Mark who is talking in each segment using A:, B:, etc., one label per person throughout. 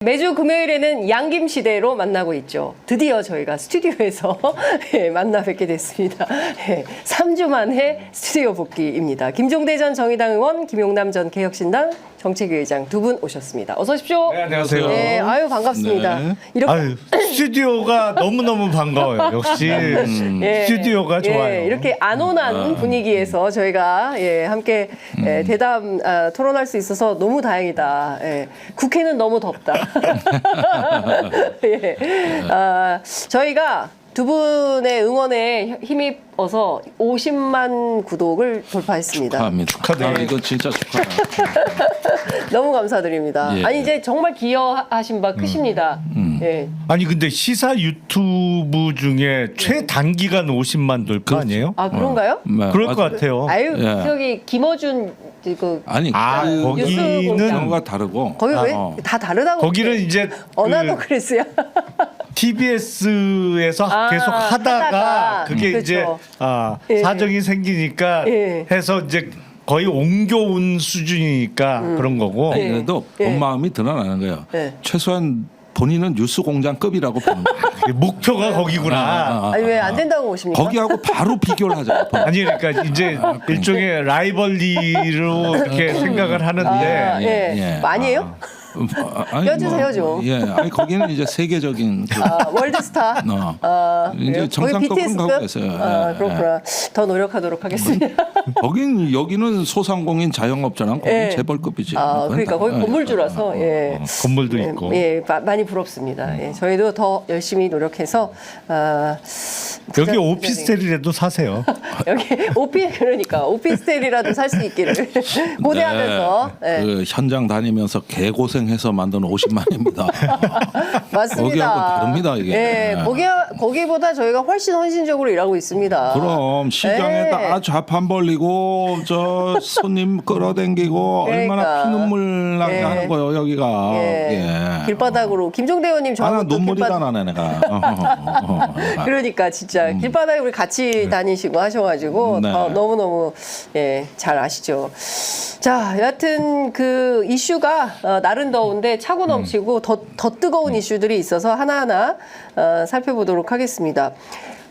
A: 매주 금요일에는 양김시대로 만나고 있죠. 드디어 저희가 스튜디오에서 만나 뵙게 됐습니다. 3주 만에 스튜디오 복귀입니다. 김종대 전 정의당 의원, 김용남 전 개혁신당 정책위의장 두 분 오셨습니다. 어서 오십시오.
B: 네, 안녕하세요.
A: 네, 아유 반갑습니다.
B: 네.
A: 이렇게
B: 아유, 스튜디오가 너무너무 반가워요. 역시 스튜디오가 좋아요.
A: 이렇게 안온한 분위기에서 저희가 함께 대담 토론할 수 있어서 너무 다행이다. 국회는 너무 덥다. 저희가 두 분의 응원에 힘입어서 50만 구독을 돌파했습니다.
C: 축하합니다.
B: 축하드립니다.
C: 이거 진짜 축하합니다.
A: 너무 감사드립니다.
C: 예.
A: 아니 이제 정말 기여하신 바 크십니다. 예.
B: 아니 근데 시사 유튜브 중에 최단기간 50만 돌 거 아니에요?
A: 아 그런가요?
B: 그럴 것 같아요.
A: 아유
C: 예.
A: 저기 김어준 그
C: 아니
B: 거기는
C: 경우가 다르고
A: 거기 왜 다 다르다고?
B: 거기는 이제
A: 어나더 크리스야.
B: TBS에서 계속
A: 하다가.
B: 하다가 그게
A: 그렇죠.
B: 이제
A: 예.
B: 사정이 생기니까
A: 예.
B: 해서 이제 거의 옮겨온 수준이니까 그런 거고.
C: 아니, 그래도
A: 예.
C: 본 마음이 드러나는 거예요.
A: 예.
C: 최소한 본인은 뉴스공장급이라고 보는 거예요.
B: 목표가 거기구나.
A: 아니 왜 안 된다고 보십니까?
C: 거기하고 바로 비교를 하죠.
B: 아니 그러니까 이제 일종의 라이벌리로 이렇게 생각을 하는데
C: 예.
A: 아니에요?
C: 아니,
A: 껴주세요, 좀.
C: 예, 아니 거기는 이제 세계적인
A: 월드스타.
C: 이제
A: 그래요?
C: 정상급으로
A: 거기
C: 가고
A: BTS급?
C: 있어요.
A: 그렇구나. 더 노력하도록 하겠습니다.
C: 거긴 여기는 소상공인 자영업자랑 거긴
A: 예.
C: 재벌급이지.
A: 그러니까 거기 건물주라서
B: 건물도 있고.
A: 많이 부럽습니다. 저희도 더 열심히 노력해서
B: 여기 오피스텔이라도 사세요.
A: 여기 그러니까 오피스텔이라도 살 수 있기를 고대하면서
C: 그 현장 다니면서 개고생해서 만든 50만입니다.
A: 맞습니다.
C: 거기하고 다릅니다 이게.
A: 네, 거기보다 저희가 훨씬 헌신적으로 일하고 있습니다.
C: 그럼 시장에다 좌판 벌리고 저 손님 끌어당기고
A: 그러니까.
C: 얼마나 피눈물 나게 하는 거예요 여기가.
A: 길바닥으로 김종대 의원님
C: 나
A: 저하고
C: 눈물이 다 나네 내가.
A: 그러니까 진짜 길바닥에 우리 같이 다니시고 하셔가지고
C: 네.
A: 너무너무 잘 아시죠. 자, 여하튼 그 이슈가 날은 더운데 차고 넘치고 더 뜨거운 이슈들이 있어서 하나하나 살펴보도록 하겠습니다.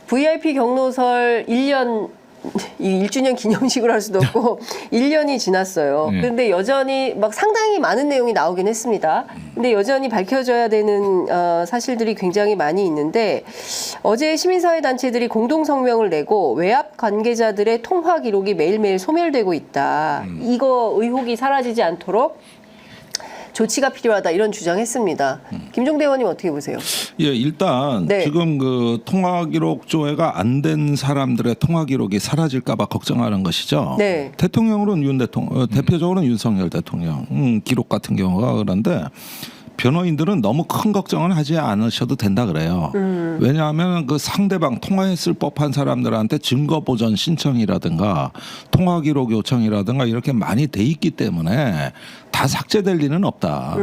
A: VIP 경로설 1주년 기념식으로 할 수도 없고 1년이 지났어요. 그런데 여전히 막 상당히 많은 내용이 나오긴 했습니다. 근데 여전히 밝혀져야 되는 사실들이 굉장히 많이 있는데 어제 시민사회 단체들이 공동 성명을 내고 외압 관계자들의 통화 기록이 매일매일 소멸되고 있다. 이거 의혹이 사라지지 않도록 조치가 필요하다 이런 주장했습니다. 김종대 의원님 어떻게 보세요?
C: 예, 일단 지금 그 통화 기록 조회가 안 된 사람들의 통화 기록이 사라질까봐 걱정하는 것이죠.
A: 네.
C: 대통령으로는 윤 대통령, 대표적으로는 윤석열 대통령 기록 같은 경우가 그런데. 변호인들은 너무 큰 걱정은 하지 않으셔도 된다 그래요. 왜냐하면 그 상대방 통화했을 법한 사람들한테 증거 보전 신청이라든가 통화 기록 요청이라든가 이렇게 많이 돼 있기 때문에 다 삭제될 리는 없다.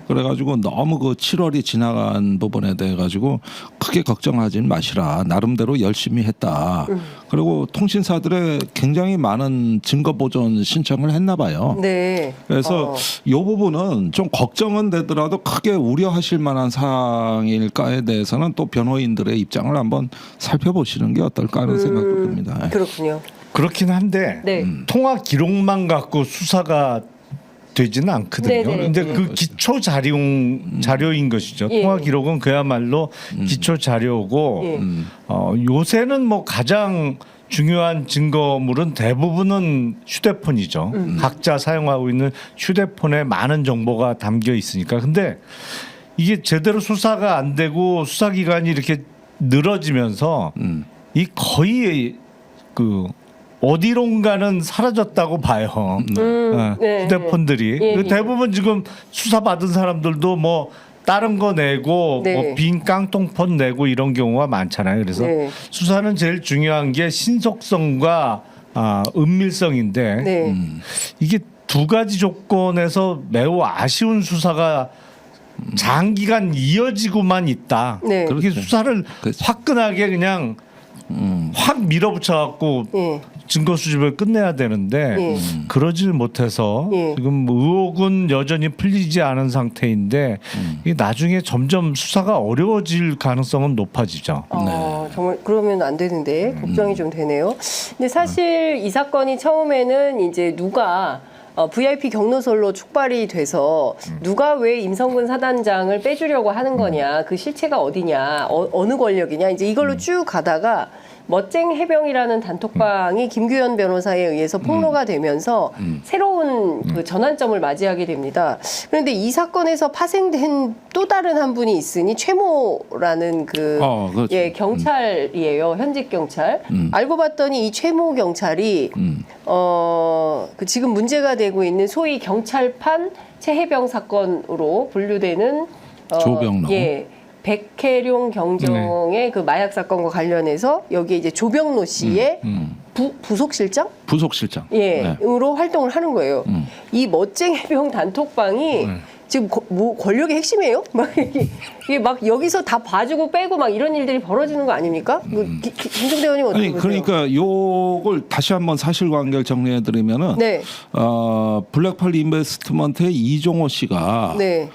C: 그래가지고 너무 그 7월이 지나간 부분에 대해 가지고 크게 걱정하지는 마시라. 나름대로 열심히 했다. 그리고 통신사들의 굉장히 많은 증거 보전 신청을 했나 봐요.
A: 네.
C: 그래서 이 부분은 좀 걱정은 되더라도 크게 우려하실 만한 사항일까에 대해서는 또 변호인들의 입장을 한번 살펴보시는 게 어떨까 하는 생각도 듭니다.
A: 그렇군요.
B: 그렇긴 한데 통화 기록만 갖고 수사가 되지는 않거든요. 근데 그 기초 자료인 것이죠. 통화 기록은 그야말로 기초 자료고 요새는 뭐 가장 중요한 증거물은 대부분은 휴대폰이죠. 각자 사용하고 있는 휴대폰에 많은 정보가 담겨 있으니까. 근데 이게 제대로 수사가 안 되고 수사기간이 이렇게 늘어지면서 이 거의 그 어디론가는 사라졌다고 봐요. 휴대폰들이. 대부분 지금 수사받은 사람들도 뭐 다른 거 내고 뭐 빈 깡통폰 내고 이런 경우가 많잖아요. 그래서 수사는 제일 중요한 게 신속성과 은밀성인데 이게 두 가지 조건에서 매우 아쉬운 수사가 장기간 이어지고만 있다. 그렇게 수사를 화끈하게 그냥 확 밀어붙여갖고 증거 수집을 끝내야 되는데
A: 예.
B: 그러질 못해서
A: 예.
B: 지금 의혹은 여전히 풀리지 않은 상태인데 이게 나중에 점점 수사가 어려워질 가능성은 높아지죠.
A: 정말 그러면 안 되는데 걱정이 좀 되네요. 근데 사실 이 사건이 처음에는 이제 누가 VIP 경로설로 촉발이 돼서 누가 왜 임성근 사단장을 빼주려고 하는 거냐, 그 실체가 어디냐, 어느 권력이냐, 이제 이걸로 쭉 가다가 멋쟁 해병이라는 단톡방이 김규현 변호사에 의해서 폭로가 되면서 새로운 그 전환점을 맞이하게 됩니다. 그런데 이 사건에서 파생된 또 다른 한 분이 있으니 최모라는
C: 그렇죠.
A: 예, 경찰이에요. 현직 경찰. 알고 봤더니 이 최모 경찰이 그 지금 문제가 되고 있는 소위 경찰판 최해병 사건으로 분류되는
C: 조병로.
A: 예. 백혜룡 경정의 그 마약 사건과 관련해서 여기에 이제 조병로 씨의 부속실장?
C: 부속실장.
A: 예, 으로 활동을 하는 거예요. 이 멋쟁이 해병 단톡방이 지금 뭐 권력의 핵심이에요? 막 이게 막 여기서 다 봐주고 빼고 막 이런 일들이 벌어지는 거 아닙니까? 김종대 의원님 어떻게 보세요?
C: 그러니까 요걸 다시 한번 사실관계를 정리해드리면은
A: 네.
C: 블랙펄 인베스트먼트의 이종호 씨가
A: 네.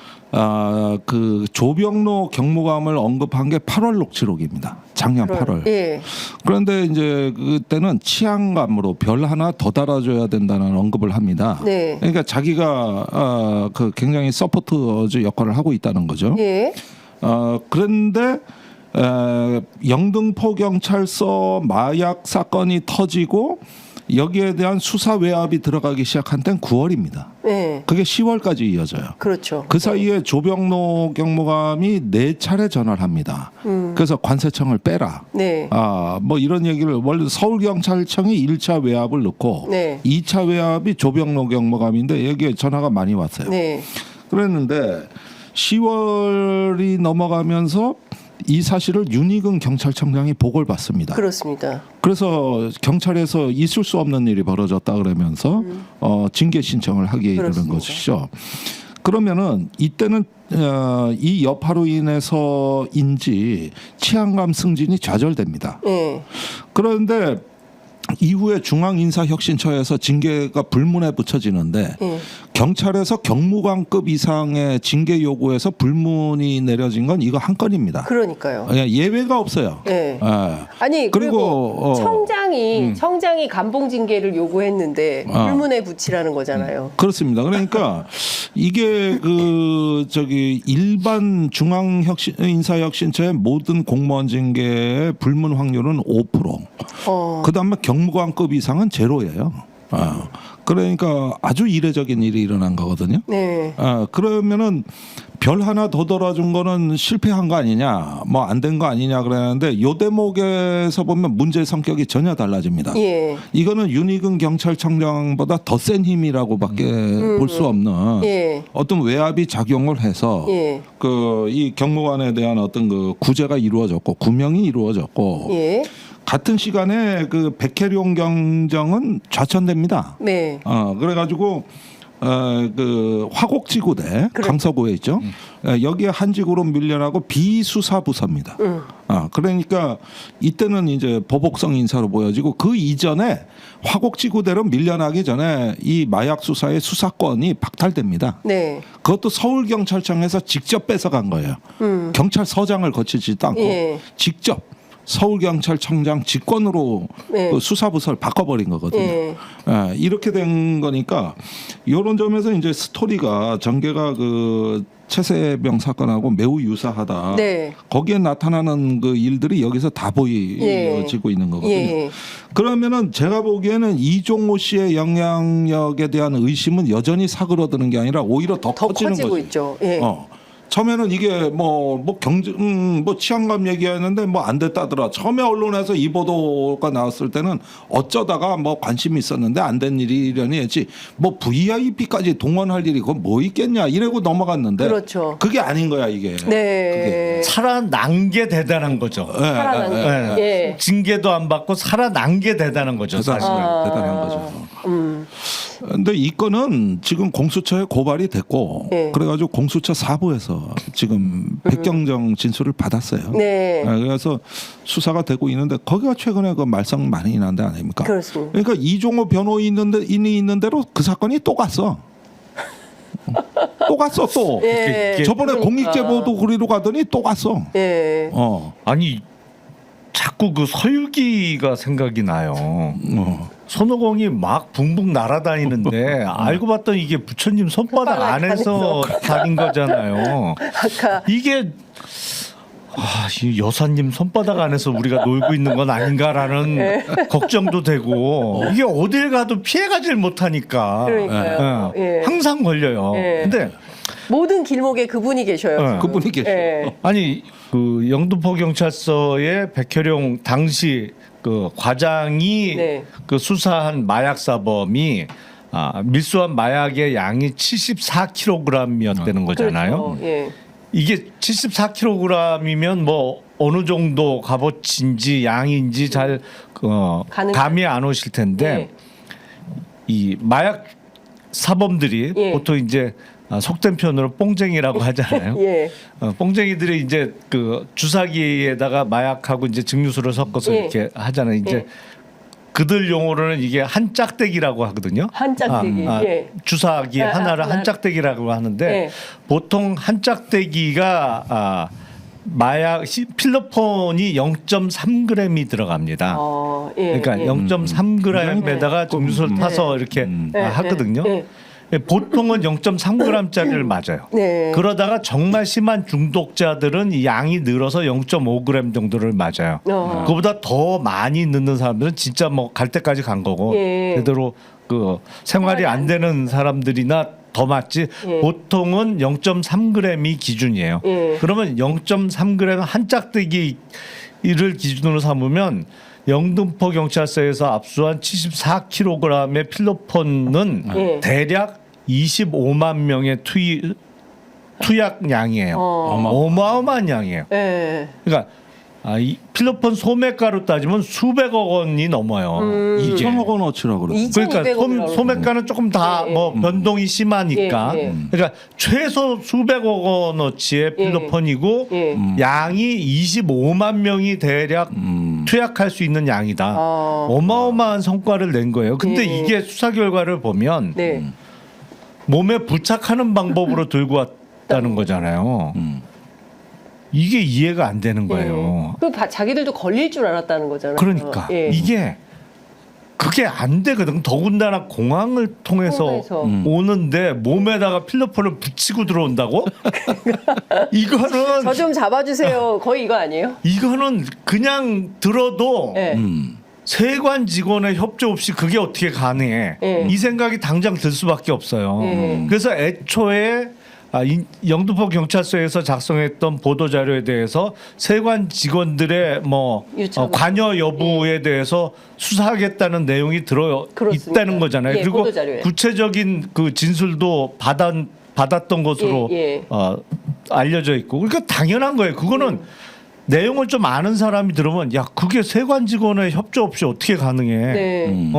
C: 그 조병로 경무감을 언급한 게 8월 녹취록입니다. 작년 8월.
A: 예.
C: 그런데 이제 그때는 치안감으로 별 하나 더 달아줘야 된다는 언급을 합니다.
A: 네.
C: 그러니까 자기가 그 굉장히 서포터즈 역할을 하고 있다는 거죠.
A: 예.
C: 그런데 영등포 경찰서 마약 사건이 터지고 여기에 대한 수사 외압이 들어가기 시작한 때는 9월입니다.
A: 네.
C: 그게 10월까지 이어져요.
A: 그렇죠.
C: 그 사이에 조병로 경무감이 4차례 전화를 합니다. 그래서 관세청을 빼라.
A: 네.
C: 뭐 이런 얘기를 원래 서울경찰청이 1차 외압을 넣고
A: 네.
C: 2차 외압이 조병로 경무감인데 여기에 전화가 많이 왔어요.
A: 네.
C: 그랬는데 10월이 넘어가면서 이 사실을 윤희근 경찰청장이 보고를 받습니다.
A: 그렇습니다.
C: 그래서 경찰에서 있을 수 없는 일이 벌어졌다 그러면서 징계 신청을 하게 이르는
A: 그렇습니다.
C: 것이죠. 그러면은 이때는 이 여파로 인해서인지 치안감 승진이 좌절됩니다.
A: 네.
C: 그런데 이후에 중앙인사혁신처에서 징계가 불문에 붙여지는데 경찰에서 경무관급 이상의 징계 요구에서 불문이 내려진 건 이거 한 건입니다.
A: 그러니까요.
C: 예외가 없어요.
A: 네.
C: 예.
A: 아니
C: 그리고
A: 청장이 감봉 징계를 요구했는데 불문에 붙이라는 거잖아요.
C: 그렇습니다. 그러니까 이게 일반 중앙인사혁신처의 모든 공무원 징계의 불문 확률은 5%. 그다음에 경무관급 이상은 제로예요. 그러니까 아주 이례적인 일이 일어난 거거든요.
A: 네.
C: 그러면은 별 하나 더 돌아준 거는 실패한 거 아니냐, 뭐 안 된 거 아니냐 그러는데 요 대목에서 보면 문제의 성격이 전혀 달라집니다.
A: 예.
C: 이거는 윤희근 경찰청장보다 더 센 힘이라고밖에 볼 수 없는
A: 예.
C: 어떤 외압이 작용을 해서
A: 예.
C: 이 경무관에 대한 어떤 그 구제가 이루어졌고 구명이 이루어졌고
A: 예.
C: 같은 시간에 그 백혜룡 경정은 좌천됩니다.
A: 네.
C: 그래가지고 그 화곡지구대 강서구에 있죠. 여기에 한직으로 밀려나고 비수사부서입니다. 그러니까 이때는 이제 보복성 인사로 보여지고 그 이전에 화곡지구대로 밀려나기 전에 이 마약 수사의 수사권이 박탈됩니다.
A: 네.
C: 그것도 서울경찰청에서 직접 뺏어간 거예요. 경찰서장을 거치지도 않고
A: 예.
C: 직접 서울경찰청장 직권으로
A: 네.
C: 그 수사부서를 바꿔버린 거거든요.
A: 예.
C: 이렇게 된 거니까 이런 점에서 이제 스토리가 전개가 그 최세병 사건하고 매우 유사하다.
A: 네.
C: 거기에 나타나는 그 일들이 여기서 다 보여지고 있는 거거든요.
A: 예.
C: 그러면은 제가 보기에는 이종호 씨의 영향력에 대한 의심은 여전히 사그러드는 게 아니라 오히려 더 커지는
A: 커지고
C: 거죠.
A: 있죠. 예.
C: 처음에는 이게 뭐 치안감 얘기하는데 뭐 안 됐다더라. 처음에 언론에서 이 보도가 나왔을 때는 어쩌다가 뭐 관심이 있었는데 안 된 일이려니 했지. 뭐 VIP까지 동원할 일이 그건 뭐 있겠냐 이러고 넘어갔는데.
A: 그렇죠.
C: 그게 아닌 거야 이게.
A: 네.
B: 살아난 게 대단한 거죠.
A: 살아난 게. 예.
B: 징계도 안 받고 살아난 게 대단한 거죠. 사실.
C: 대단한 거죠. 근데 이 건은 지금 공수처에 고발이 됐고
A: 네.
C: 그래가지고 공수처 4부에서 지금 백경정 진술을 받았어요.
A: 네.
C: 그래서 수사가 되고 있는데 거기가 최근에 그 말썽 많이 난 데 아닙니까?
A: 그렇습니다.
C: 그러니까 이종호 변호인이 있는 대로 그 사건이 또 갔어. 또 갔어 또.
A: 예.
C: 저번에
A: 그러니까.
C: 공익제보도 그리로 가더니 또 갔어.
A: 예.
B: 아니 자꾸 그 서유기가 생각이 나요. 손오공이 막 붕붕 날아다니는데 알고 봤더니 이게 부처님 손바닥 안에서 다닌 거잖아요.
A: 아까
B: 이게 이 여사님 손바닥 안에서 우리가 놀고 있는 건 아닌가라는 걱정도 되고 이게 어딜 가도 피해가질 못하니까
A: 그러니까요. 예.
B: 항상 걸려요.
A: 예.
B: 근데
A: 모든 길목에 그분이 계셔요.
C: 그분이 계셔.
A: 예.
B: 아니 그 영등포 경찰서의 백혈용 당시 그 과장이
A: 네.
B: 그 수사한 마약 사범이 밀수한 마약의 양이 74kg이었다는 거잖아요.
A: 그렇죠. 예.
B: 이게 74kg이면 뭐 어느 정도 값어치인지 양인지 잘 감이 안 오실 텐데
A: 예.
B: 이 마약 사범들이
A: 예.
B: 보통 이제 속된 표현으로 뽕쟁이라고 하잖아요.
A: 예.
B: 뽕쟁이들이 이제 그 주사기에다가 마약하고 이제 증류수를 섞어서
A: 예.
B: 이렇게 하잖아요. 이제
A: 예.
B: 그들 용어로는 이게 한 짝대기라고 하거든요.
A: 한 짝대기. 예.
B: 주사기 하나를
A: 하나.
B: 한 짝대기라고 하는데
A: 예.
B: 보통 한 짝대기가 마약 필로폰이 0.3g이 들어갑니다.
A: 예.
B: 그러니까
A: 예.
B: 0.3g에다가 증류수를 타서 이렇게 하거든요.
A: 예.
B: 보통은 0.3g짜리를 맞아요.
A: 네.
B: 그러다가 정말 심한 중독자들은 이 양이 늘어서 0.5g 정도를 맞아요. 그보다 더 많이 넣는 사람들은 진짜 뭐 갈 때까지 간 거고
A: 예.
B: 제대로 그 생활이 안 되는 사람들이나 더 맞지
A: 예.
B: 보통은 0.3g이 기준이에요.
A: 예.
B: 그러면 0.3g 한 짝대기를 기준으로 삼으면 영등포 경찰서에서 압수한 74kg의 필로폰은
A: 예.
B: 대략 25만 명의 투약량이에요. 어마어마한 양이에요.
A: 예.
B: 그러니까 이 필로폰 소매가로 따지면 수백억 원이 넘어요. 이게.
C: 2천억 원어치라고 그러죠.
B: 그러니까
A: 2,200억
B: 소매가는 조금 다 뭐 변동이 심하니까
A: 예, 예.
B: 그러니까 최소 수백억 원어치의 필로폰이고
A: 예.
B: 양이 25만 명이 대략 투약할 수 있는 양이다. 어마어마한 성과를 낸 거예요. 근데
A: 예.
B: 이게 수사 결과를 보면
A: 네.
B: 몸에 부착하는 방법으로 들고 왔다는 거잖아요. 이게 이해가 안 되는 거예요.
A: 그 자기들도 걸릴 줄 알았다는 거잖아요.
B: 그러니까
A: 예.
B: 이게 그게 안 되거든. 더군다나 공항을 통해서 오는데 몸에다가 필로폰을 붙이고 들어온다고? 이거는
A: 저 좀 잡아주세요. 거의 이거 아니에요?
B: 이거는 그냥 들어도
A: 예.
B: 세관 직원의 협조 없이 그게 어떻게 가능해? 이 생각이 당장 들 수밖에 없어요. 그래서 애초에 영등포 경찰서에서 작성했던 보도 자료에 대해서 세관 직원들의 뭐 관여 여부에 대해서 수사하겠다는 내용이 들어
A: 그렇습니다.
B: 있다는 거잖아요.
A: 예,
B: 그리고
A: 보도자료에.
B: 구체적인 그 진술도 받았던 것으로 알려져 있고, 그러니까 당연한 거예요. 그거는 내용을 좀 아는 사람이 들으면 야 그게 세관 직원의 협조 없이 어떻게 가능해?
A: 네.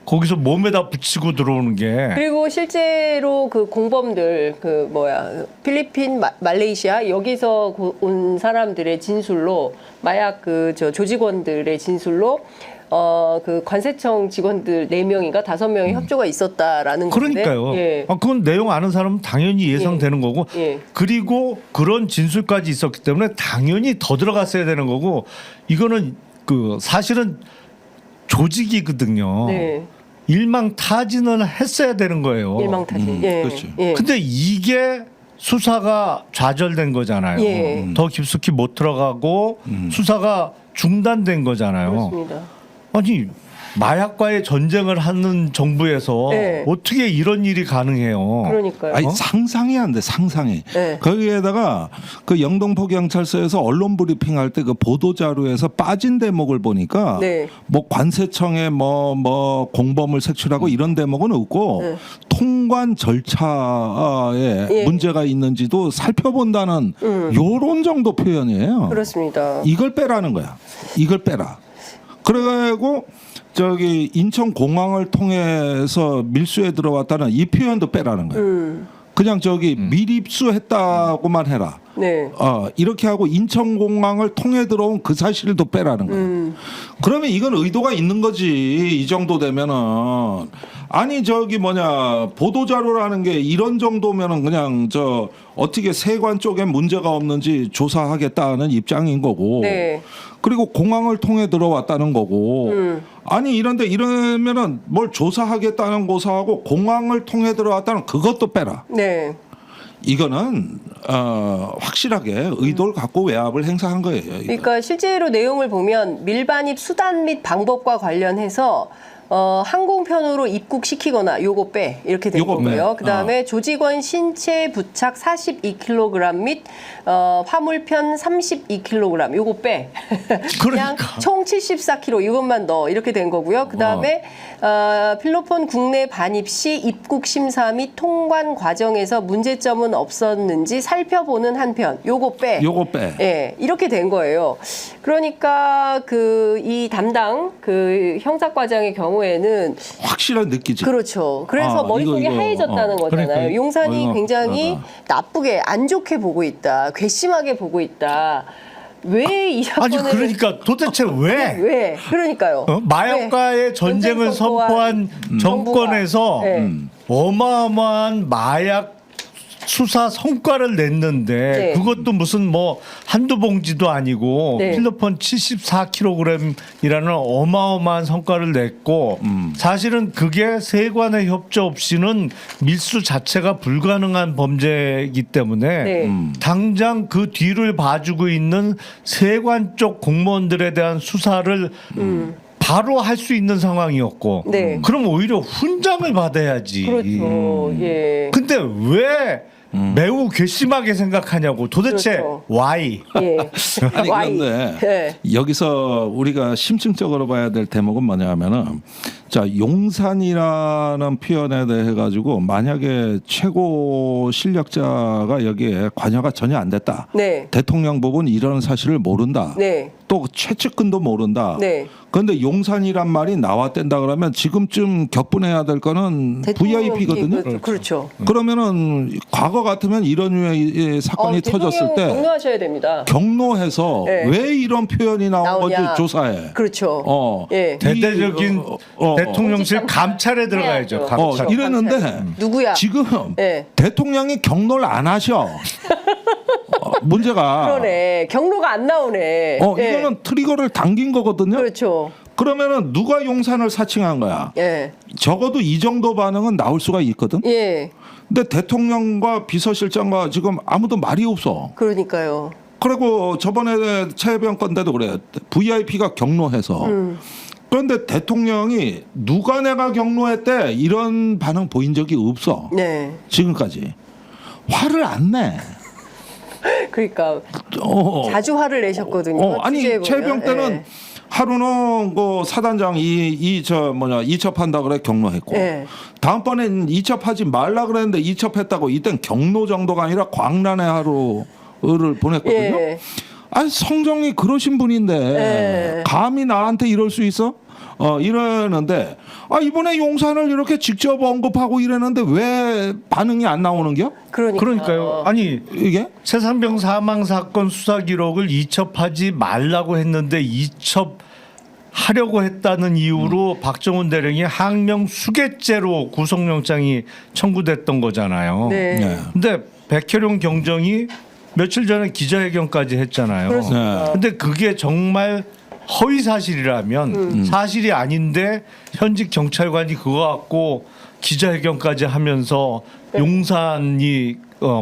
B: 거기서 몸에다 붙이고 들어오는 게.
A: 그리고 실제로 그 공범들 필리핀, 말레이시아 여기서 온 사람들의 진술로 마약 저 조직원들의 진술로 그 관세청 직원들 4명인가 5명의 협조가 있었다라는 건데.
B: 그러니까요.
A: 예.
B: 그건 내용 아는 사람은 당연히 예상되는 거고.
A: 예.
B: 그리고 그런 진술까지 있었기 때문에 당연히 더 들어갔어야 되는 거고. 이거는 그 사실은 조직이거든요.
A: 네.
B: 일망타진을 했어야 되는 거예요.
A: 일망타진. 예.
C: 그렇죠.
A: 예.
B: 근데 이게 수사가 좌절된 거잖아요.
A: 예.
B: 더 깊숙이 못 들어가고 수사가 중단된 거잖아요.
A: 그렇습니다.
B: 아니 마약과의 전쟁을 하는 정부에서
A: 네.
B: 어떻게 이런 일이 가능해요?
A: 그러니까요.
C: 아니 상상이 안 돼. 상상이.
A: 네.
C: 거기에다가 그 영등포 경찰서에서 언론 브리핑할 때 그 보도 자료에서 빠진 대목을 보니까
A: 네.
C: 뭐 관세청에 뭐 공범을 색출하고 이런 대목은 없고 통관 절차에
A: 예.
C: 문제가 있는지도 살펴본다는 요런 정도 표현이에요.
A: 그렇습니다.
C: 이걸 빼라는 거야. 이걸 빼라. 그래가지고 저기 인천공항을 통해서 밀수에 들어왔다는 이 표현도 빼라는 거예요. 그냥 저기 밀입수했다고만 해라.
A: 네.
C: 이렇게 하고 인천공항을 통해 들어온 그 사실도 빼라는 거예요. 그러면 이건 의도가 있는 거지. 이 정도 되면은 아니 저기 뭐냐 보도자료라는 게 이런 정도면은 그냥 저 어떻게 세관 쪽에 문제가 없는지 조사하겠다는 입장인 거고.
A: 네.
C: 그리고 공항을 통해 들어왔다는 거고. 아니 이런데 이러면은 뭘 조사하겠다는 고사하고 공항을 통해 들어왔다는 그것도 빼라.
A: 네.
C: 이거는 확실하게 의도를 갖고 외압을 행사한 거예요. 이거.
A: 그러니까 실제로 내용을 보면 밀반입 수단 및 방법과 관련해서 항공편으로 입국시키거나 요거 빼 이렇게 된
C: 요거
A: 거고요.
C: 빼.
A: 그다음에 조직원 신체 부착 42kg 및 화물편 32kg 요거 빼. 그냥
B: 그러니까.
A: 총 74kg 이것만 넣어 이렇게 된 거고요. 그다음에 필로폰 국내 반입 시 입국 심사 및 통관 과정에서 문제점은 없었는지 살펴보는 한편 요거 빼.
C: 요거 빼.
A: 예, 이렇게 된 거예요. 그러니까 그 이 담당 그 형사과장의 경우에는
C: 확실하게 느끼지.
A: 그렇죠. 그래서 머릿속이
C: 이거.
A: 하얘졌다는 거잖아요.
B: 그러니까.
A: 용산이
C: 이거.
A: 굉장히 나쁘게 안 좋게 보고 있다. 괘씸하게 보고 있다. 왜 이
B: 아니
A: 사건을
B: 그러니까 도대체 왜
A: 그러니까요.
B: 마약과의
A: 왜
B: 전쟁을 선포한 정권에서
A: 네.
B: 어마어마한 마약 수사 성과를 냈는데
A: 네.
B: 그것도 무슨 뭐 한두 봉지도 아니고
A: 네.
B: 필로폰 74kg이라는 어마어마한 성과를 냈고 사실은 그게 세관의 협조 없이는 밀수 자체가 불가능한 범죄이기 때문에
A: 네.
B: 당장 그 뒤를 봐주고 있는 세관 쪽 공무원들에 대한 수사를 바로 할 수 있는 상황이었고
A: 네.
B: 그럼 오히려 훈장을 받아야지.
A: 그렇죠. 예.
B: 근데 왜 매우 괘씸하게 생각하냐고 도대체
A: 그렇죠.
B: why?
A: 예.
C: 아니
A: 와이.
C: 그런데
A: 예.
C: 여기서 우리가 심층적으로 봐야 될 대목은 뭐냐면은 자 용산이라는 표현에 대해 가지고 만약에 최고 실력자가 여기에 관여가 전혀 안 됐다.
A: 네.
C: 대통령 부분 이런 사실을 모른다.
A: 네.
C: 또 최측근도 모른다.
A: 네.
C: 그런데 용산이란 말이 나왔댄다 그러면 지금쯤 격분해야 될 거는 VIP거든요.
A: 그렇죠.
C: 그러면은 과거 같으면 이런 유의 사건이 터졌을 때
A: 경로하셔야 됩니다.
C: 경로해서
A: 네.
C: 왜 이런 표현이 나온 건지
A: 나오냐.
C: 조사해.
A: 그렇죠. 예.
B: 대대적인 대통령실 감찰에 들어가야죠.
A: 해야죠.
B: 감찰.
C: 이랬는데
A: 누구야?
C: 지금
A: 네.
C: 대통령이 경로를 안 하셔. 문제가
A: 그러네. 경로가 안 나오네. 예.
C: 이거는 트리거를 당긴 거거든요.
A: 그렇죠.
C: 그러면은 누가 용산을 사칭한 거야?
A: 예.
C: 적어도 이 정도 반응은 나올 수가 있거든.
A: 예.
C: 근데 대통령과 비서실장과 지금 아무도 말이 없어.
A: 그러니까요.
C: 그리고 저번에 최혜병 건데도 그래요. VIP가 경로해서. 그런데 대통령이 누가 내가 경로했대 이런 반응 보인 적이 없어.
A: 네.
C: 지금까지. 화를 안 내.
A: 그러니까 자주 화를 내셨거든요.
C: 아니
A: 취재해 보면.
C: 최혜병 때는
A: 예.
C: 하루는 그 사단장 이첩한다 그래 경로했고
A: 예.
C: 다음번엔 이첩하지 말라 그랬는데 이첩했다고 이땐 경로 정도가 아니라 광란의 하루를 보냈거든요.
A: 예.
C: 아니 성정이 그러신 분인데
A: 예.
C: 감히 나한테 이럴 수 있어? 이러는데 이번에 용산을 이렇게 직접 언급하고 이러는데 왜 반응이 안 나오는겨?
B: 그러니까요. 아니
C: 이게
B: 최상병 사망 사건 수사 기록을 이첩하지 말라고 했는데 이첩하려고 했다는 이유로 박정훈 대령이 항명 수괴죄로 구속영장이 청구됐던 거잖아요.
A: 네.
C: 네.
B: 근데 백혜룡 경정이 며칠 전에 기자회견까지 했잖아요.
C: 네.
B: 근데 그게 정말 허위 사실이라면 사실이 아닌데 현직 경찰관이 그거 갖고 기자회견까지 하면서 용산이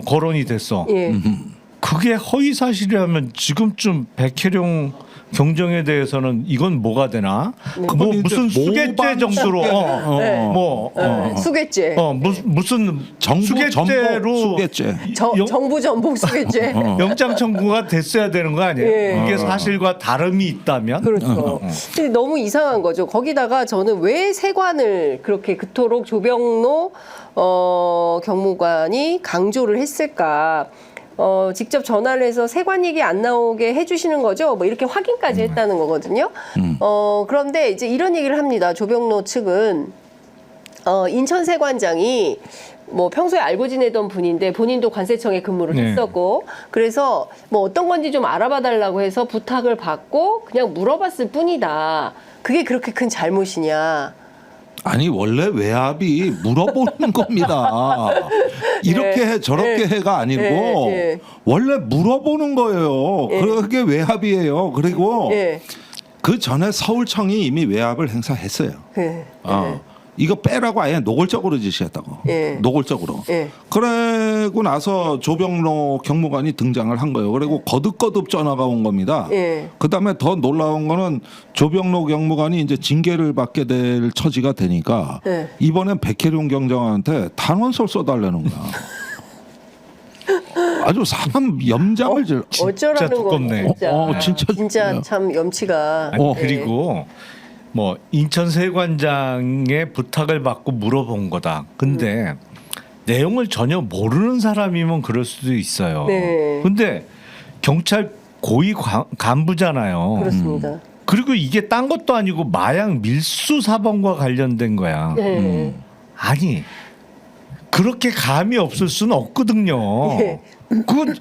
B: 거론이 됐어.
A: 예.
B: 그게 허위 사실이라면 지금쯤 백혜룡 경정에 대해서는 이건 뭐가 되나? 뭐 무슨 수괴죄
C: 모방
B: 정도로
A: 수괴죄.
B: 무슨
C: 정부
B: 수괴죄로
C: 수괴죄.
A: 정부 전복 수괴죄.
B: 영장 청구가 됐어야 되는 거 아니에요?
A: 예.
B: 이게 사실과 다름이 있다면?
A: 그렇죠. 근데 너무 이상한 거죠. 거기다가 저는 왜 세관을 그렇게 그토록 조병로 경무관이 강조를 했을까? 직접 전화를 해서 세관 얘기 안 나오게 해주시는 거죠. 뭐 이렇게 확인까지 했다는 거거든요. 그런데 이제 이런 얘기를 합니다. 조병로 측은 인천 세관장이 뭐 평소에 알고 지내던 분인데 본인도 관세청에 근무를
B: 네.
A: 했었고 그래서 뭐 어떤 건지 좀 알아봐 달라고 해서 부탁을 받고 그냥 물어봤을 뿐이다. 그게 그렇게 큰 잘못이냐.
C: 아니 원래 외압이 물어보는 겁니다. 이렇게 해 저렇게 해가 아니고
A: 네.
C: 원래 물어보는 거예요. 그게 외압이에요. 그리고 그 전에 서울청이 이미 외압을 행사했어요. 이거 빼라고 아예 노골적으로 지시했다고. 노골적으로. 그러고 나서 조병로 경무관이 등장을 한 거예요. 그리고 거듭거듭 전화가 온 겁니다. 그다음에 더 놀라운 거는 조병로 경무관이 이제 징계를 받게 될 처지가 되니까 이번엔 백혜룡 경장한테 단원설 써달라는 거야. 아주 사람 염장을
A: 어쩌라는
B: 두껍네.
A: 거
C: 진짜
A: 참 염치가.
B: 그리고 뭐 인천 세관장의 부탁을 받고 물어본 거다. 근데 내용을 전혀 모르는 사람이면 그럴 수도 있어요. 근데 경찰 고위 간부잖아요.
A: 그렇습니다.
B: 그리고 이게 딴 것도 아니고 마약 밀수 사범과 관련된 거야. 아니 그렇게 감이 없을 수는 없거든요. 그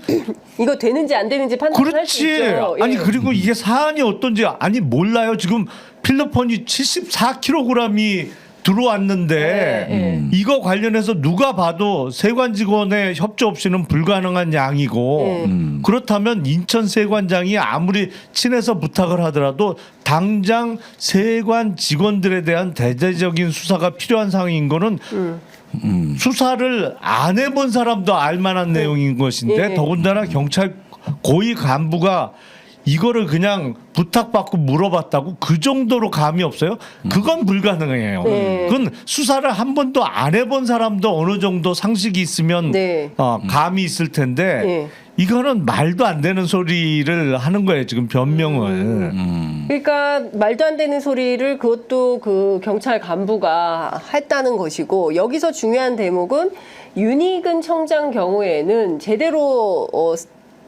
A: 이거 되는지 안 되는지 판단할 수
B: 그렇지.
A: 있죠.
B: 아니 그리고 이게 사안이 어떤지 아니 몰라요. 지금 필로폰이 74kg이 들어왔는데 이거 관련해서 누가 봐도 세관 직원의 협조 없이는 불가능한 양이고 그렇다면 인천 세관장이 아무리 친해서 부탁을 하더라도 당장 세관 직원들에 대한 대대적인 수사가 필요한 상황인 거는 수사를 안 해본 사람도 알만한 내용인 것인데 더군다나 경찰 고위 간부가 이거를 그냥 부탁받고 물어봤다고 그 정도로 감이 없어요? 그건 불가능해요. 그건 수사를 한 번도 안 해본 사람도 어느 정도 상식이 있으면 감이 있을 텐데 이거는 말도 안 되는 소리를 하는 거예요. 지금 변명을.
A: 그러니까 말도 안 되는 소리를 그것도 그 경찰 간부가 했다는 것이고 여기서 중요한 대목은 윤희근 청장 경우에는 제대로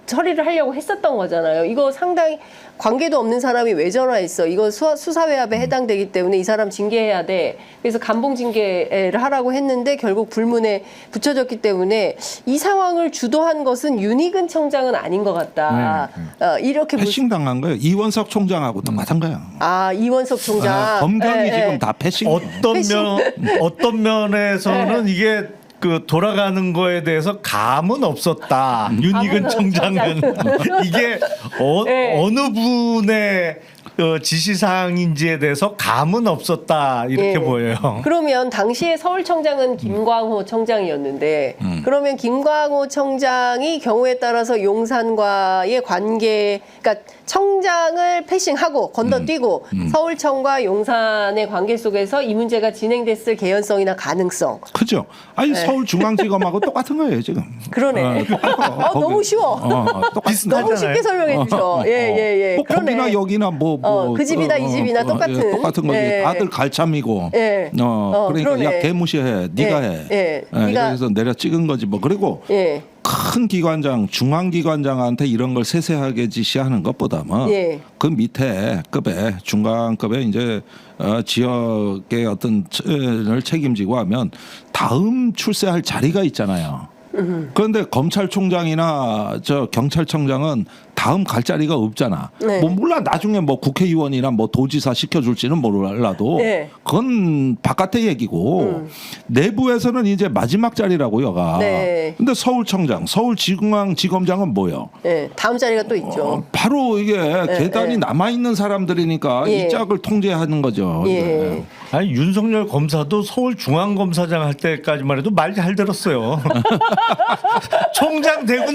A: 처리를 하려고 했었던 거잖아요. 이거 상당히 관계도 없는 사람이 왜 전화했어? 이거 수사외압에 해당되기 때문에 이 사람 징계해야 돼. 그래서 감봉 징계를 하라고 했는데 결국 불문에 붙여졌기 때문에 이 상황을 주도한 것은 윤희근 청장은 아닌 것 같다. 이렇게
C: 패싱 당한 거예요. 이원석 총장하고 똑같은 거야.
A: 이원석 총장.
C: 검경이 지금 다 패싱.
B: 어떤 면에서는 이게 그 돌아가는 거에 대해서 감은 없었다. 윤희근 청장은 이게 어느 분의 지시사항인지에 대해서 감은 없었다 이렇게 보여요.
A: 그러면 당시에 서울청장은 김광호 청장이었는데 그러면 김광호 청장이 경우에 따라서 용산과의 관계, 그러니까 청장을 패싱하고 건너뛰고 서울청과 용산의 관계 속에서 이 문제가 진행됐을 개연성이나 가능성.
C: 그죠? 아니 서울중앙지검하고 똑같은 거예요 지금.
A: 그러네. 너무 쉬워. 너무 쉽게 설명해 주셔. 예. 그러네.
C: 거기나 여기나
A: 그 집이나 이 집이나 똑같은.
C: 똑같은 거지. 다들 갈참이고. 그러니까
A: 그러네.
C: 야 개무시해. 네가 해. 그래서 내려 찍은 거지 뭐. 그리고 큰 기관장, 중앙기관장한테 이런 걸 세세하게 지시하는 것보다는 그 밑에 급에 중간급에 이제 지역의 어떤 을 책임지고 하면 다음 출세할 자리가 있잖아요. 그런데 검찰총장이나 저 경찰청장은 다음 갈 자리가 없잖아. 뭐 몰라 나중에 뭐 국회의원이나 뭐 도지사 시켜줄지는 몰라도 그건 바깥의 얘기고 내부에서는 이제 마지막 자리라고 여가. 근데 서울청장, 서울중앙지검장은 뭐요?
A: 다음 자리가 또 있죠.
C: 바로 이게 계단이 남아 있는 사람들이니까 이 짝을 통제하는 거죠.
B: 아니 윤석열 검사도 서울중앙검사장 할 때까지만 해도 말 잘 들었어요. 총장 되고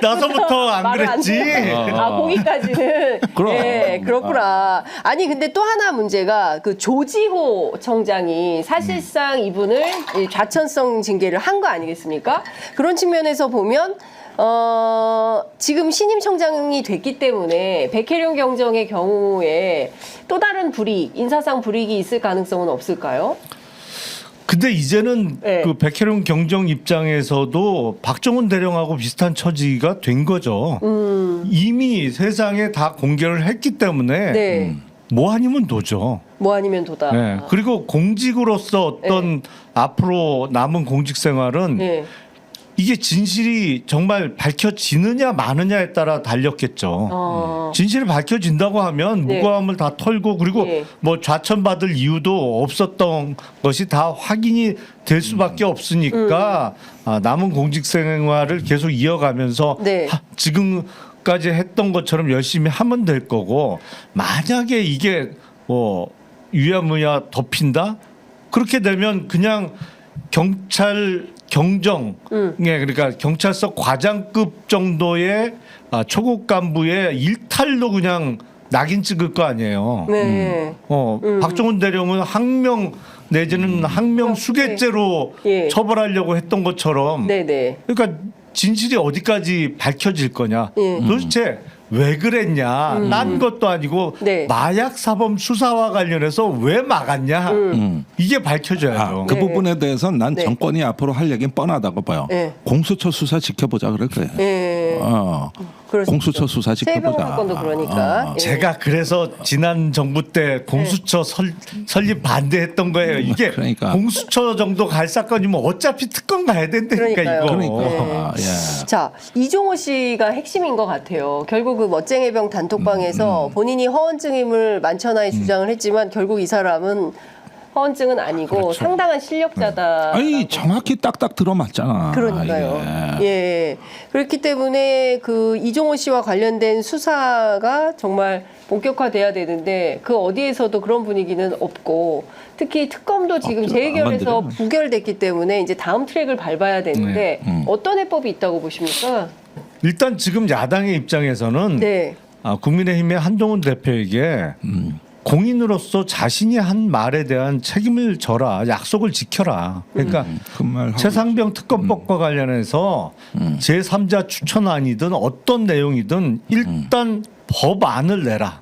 B: 나서부터 안 그랬지.
A: 거기까지는.
C: 그럼.
A: 그렇구나. 아니 근데 또 하나 문제가 그 조지호 청장이 사실상 이분을 좌천성 징계를 한 거 아니겠습니까? 그런 측면에서 보면 지금 신임 청장이 됐기 때문에 백혜룡 경정의 경우에 또 다른 불이익, 인사상 불이익이 있을 가능성은 없을까요?
B: 근데 이제는
A: 네.
B: 그 백혜룡 경정 입장에서도 박정훈 대령하고 비슷한 처지가 된 거죠. 이미 세상에 다 공개를 했기 때문에
A: 네.
B: 뭐 아니면 도죠.
A: 뭐 아니면 도다.
B: 네. 그리고 공직으로서 어떤 앞으로 남은 공직 생활은
A: 네.
B: 이게 진실이 정말 밝혀지느냐 마느냐에 따라 달렸겠죠. 진실이 밝혀진다고 하면
A: 네.
B: 무고함을 다 털고 그리고
A: 네.
B: 뭐 좌천받을 이유도 없었던 것이 다 확인이 될 수밖에 없으니까 남은 공직 생활을 계속 이어가면서
A: 네.
B: 지금까지 했던 것처럼 열심히 하면 될 거고 만약에 이게 뭐 유야무야 덮인다 그렇게 되면 그냥 경찰 경정에 그러니까 경찰서 과장급 정도의 초급 간부의 일탈로 그냥 낙인 찍을 거 아니에요.
A: 네.
B: 박정훈 대령은 항명 내지는 항명 수괴죄로
A: 예.
B: 처벌하려고 했던 것처럼
A: 네네.
B: 그러니까 진실이 어디까지 밝혀질 거냐.
A: 예.
B: 도대체 왜 그랬냐. 난 것도 아니고
A: 네.
B: 마약 사범 수사와 관련해서 왜 막았냐. 이게 밝혀져야죠.
C: 그
A: 네.
C: 부분에 대해서는 난
A: 네.
C: 정권이 앞으로 할 얘기는 뻔하다고 봐요.
A: 네.
C: 공수처 수사 지켜보자 그럴 거예요.
A: 예.
C: 어. 공수처 수사
A: 최병호
C: 지켜보자.
A: 사건도 그러니까. 예.
B: 제가 그래서 지난 정부 때 공수처 설립 반대했던 거예요. 이게
C: 그러니까.
B: 공수처 정도 갈 사건이면 어차피 특검 가야 된다니까
A: 그러니까요.
B: 이거.
C: 그러니까 예.
A: 자, 이종호 씨가 핵심인 것 같아요. 결국 그 멋쟁이병 단톡방에서 본인이 허언증임을 만천하에 주장을 했지만 결국 이 사람은 허언증은 아니고
C: 그렇죠.
A: 상당한 실력자다.
C: 아니 정확히 딱딱 들어맞잖아.
A: 그러니까요.
C: 이게.
A: 예. 그렇기 때문에 그 이종호 씨와 관련된 수사가 정말 본격화돼야 되는데 그 어디에서도 그런 분위기는 없고 특히 특검도 지금
C: 없죠.
A: 재결해서
C: 안 만들어요.
A: 부결됐기 때문에 이제 다음 트랙을 밟아야 되는데 어떤 해법이 있다고 보십니까?
B: 일단 지금 야당의 입장에서는
A: 네.
B: 국민의힘의 한동훈 대표에게 공인으로서 자신이 한 말에 대한 책임을 져라. 약속을 지켜라. 그러니까
C: 그 말
B: 최상병 특검법과 관련해서 제3자 추천안이든 어떤 내용이든 일단 법안을 내라.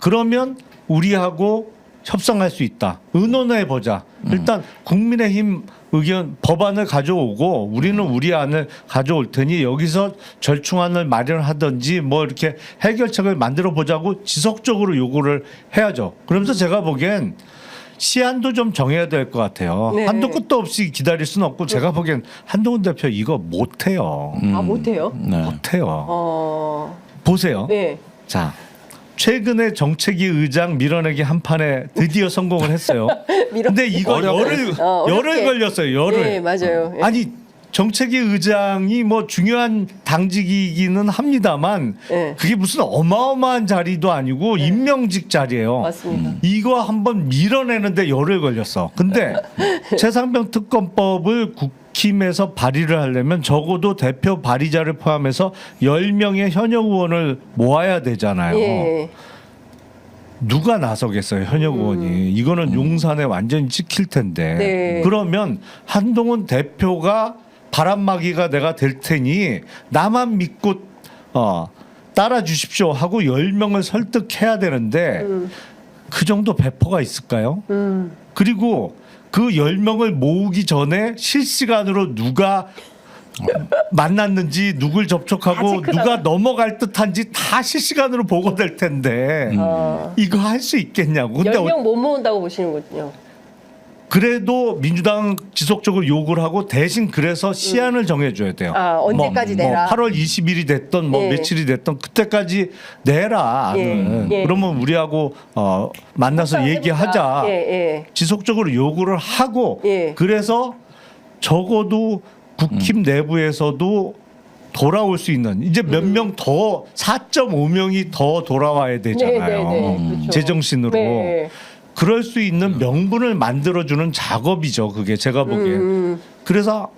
B: 그러면 우리하고 협상할 수 있다. 의논해 보자. 일단 국민의힘 의견 법안을 가져오고 우리는 우리 안을 가져올 테니 여기서 절충안을 마련하든지 뭐 이렇게 해결책을 만들어 보자고 지속적으로 요구를 해야죠. 그러면서 제가 보기엔 시한도 좀 정해야 될 것 같아요.
A: 네.
B: 한도 끝도 없이 기다릴 수는 없고 제가 보기엔 한동훈 대표 이거 못해요.
A: 아, 못해요?
C: 네.
B: 못해요. 보세요.
A: 네.
B: 자, 최근에 정책위 의장 밀어내기 한 판에 드디어 성공을 했어요. 근데 이거 열흘
A: 어렵게.
B: 걸렸어요. 열흘.
A: 네, 맞아요. 예.
B: 아니 정책위 의장이 뭐 중요한 당직이기는 합니다만
A: 네.
B: 그게 무슨 어마어마한 자리도 아니고 임명직 자리예요.
A: 맞습니다.
B: 이거 한번 밀어내는데 열흘 걸렸어. 근데 최상병 특검법을 국힘에서 발의를 하려면 적어도 대표 발의자를 포함해서 10명의 현역 의원을 모아야 되잖아요.
A: 예.
B: 누가 나서겠어요, 현역 의원이. 이거는 용산에 완전히 찍힐 텐데.
A: 네.
B: 그러면 한동훈 대표가 바람막이가 내가 될 테니 나만 믿고 따라 주십시오 하고 10명을 설득해야 되는데 그 정도 배포가 있을까요? 그리고 그 10명을 모으기 전에 실시간으로 누가 만났는지 누굴 접촉하고
A: 다 체크가
B: 누가 넘어갈 듯한지 다 실시간으로 보고될 텐데 이거 할 수 있겠냐고. 근데
A: 10명 못 모은다고 보시는군요.
B: 그래도 민주당 지속적으로 요구를 하고 대신 그래서 시한을 정해줘야 돼요.
A: 언제까지 내라.
B: 8월 20일이 됐던 뭐
A: 예.
B: 며칠이 됐던 그때까지 내라. 안을.
A: 예.
B: 그러면 우리하고 만나서
A: 협상을
B: 얘기하자.
A: 해보자. 예.
B: 지속적으로 요구를 하고
A: 예.
B: 그래서 적어도 국힘 내부에서도 돌아올 수 있는 이제 몇 명 더 4.5명이 더 돌아와야 되잖아요.
A: 네, 그렇죠.
B: 제정신으로.
A: 네.
B: 그럴 수 있는 명분을 만들어주는 작업이죠. 그게 제가 보기엔. 그래서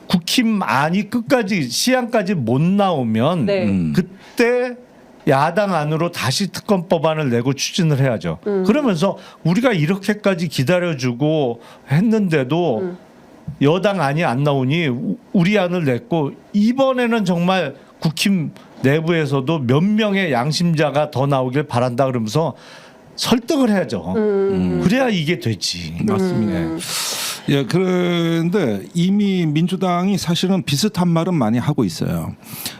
B: 국힘 안이 끝까지 시한까지 못 나오면
A: 네.
B: 그때 야당 안으로 다시 특검법안을 내고 추진을 해야죠. 그러면서 우리가 이렇게까지 기다려주고 했는데도 여당 안이 안 나오니 우리 안을 냈고 이번에는 정말 국힘 내부에서도 몇 명의 양심자가 더 나오길 바란다 그러면서 설득을 해야죠. 그래야 이게 되지.
C: 맞습니다. 예, 그런데 이미 민주당이 사실은 비슷한 말은 많이 하고 있어요.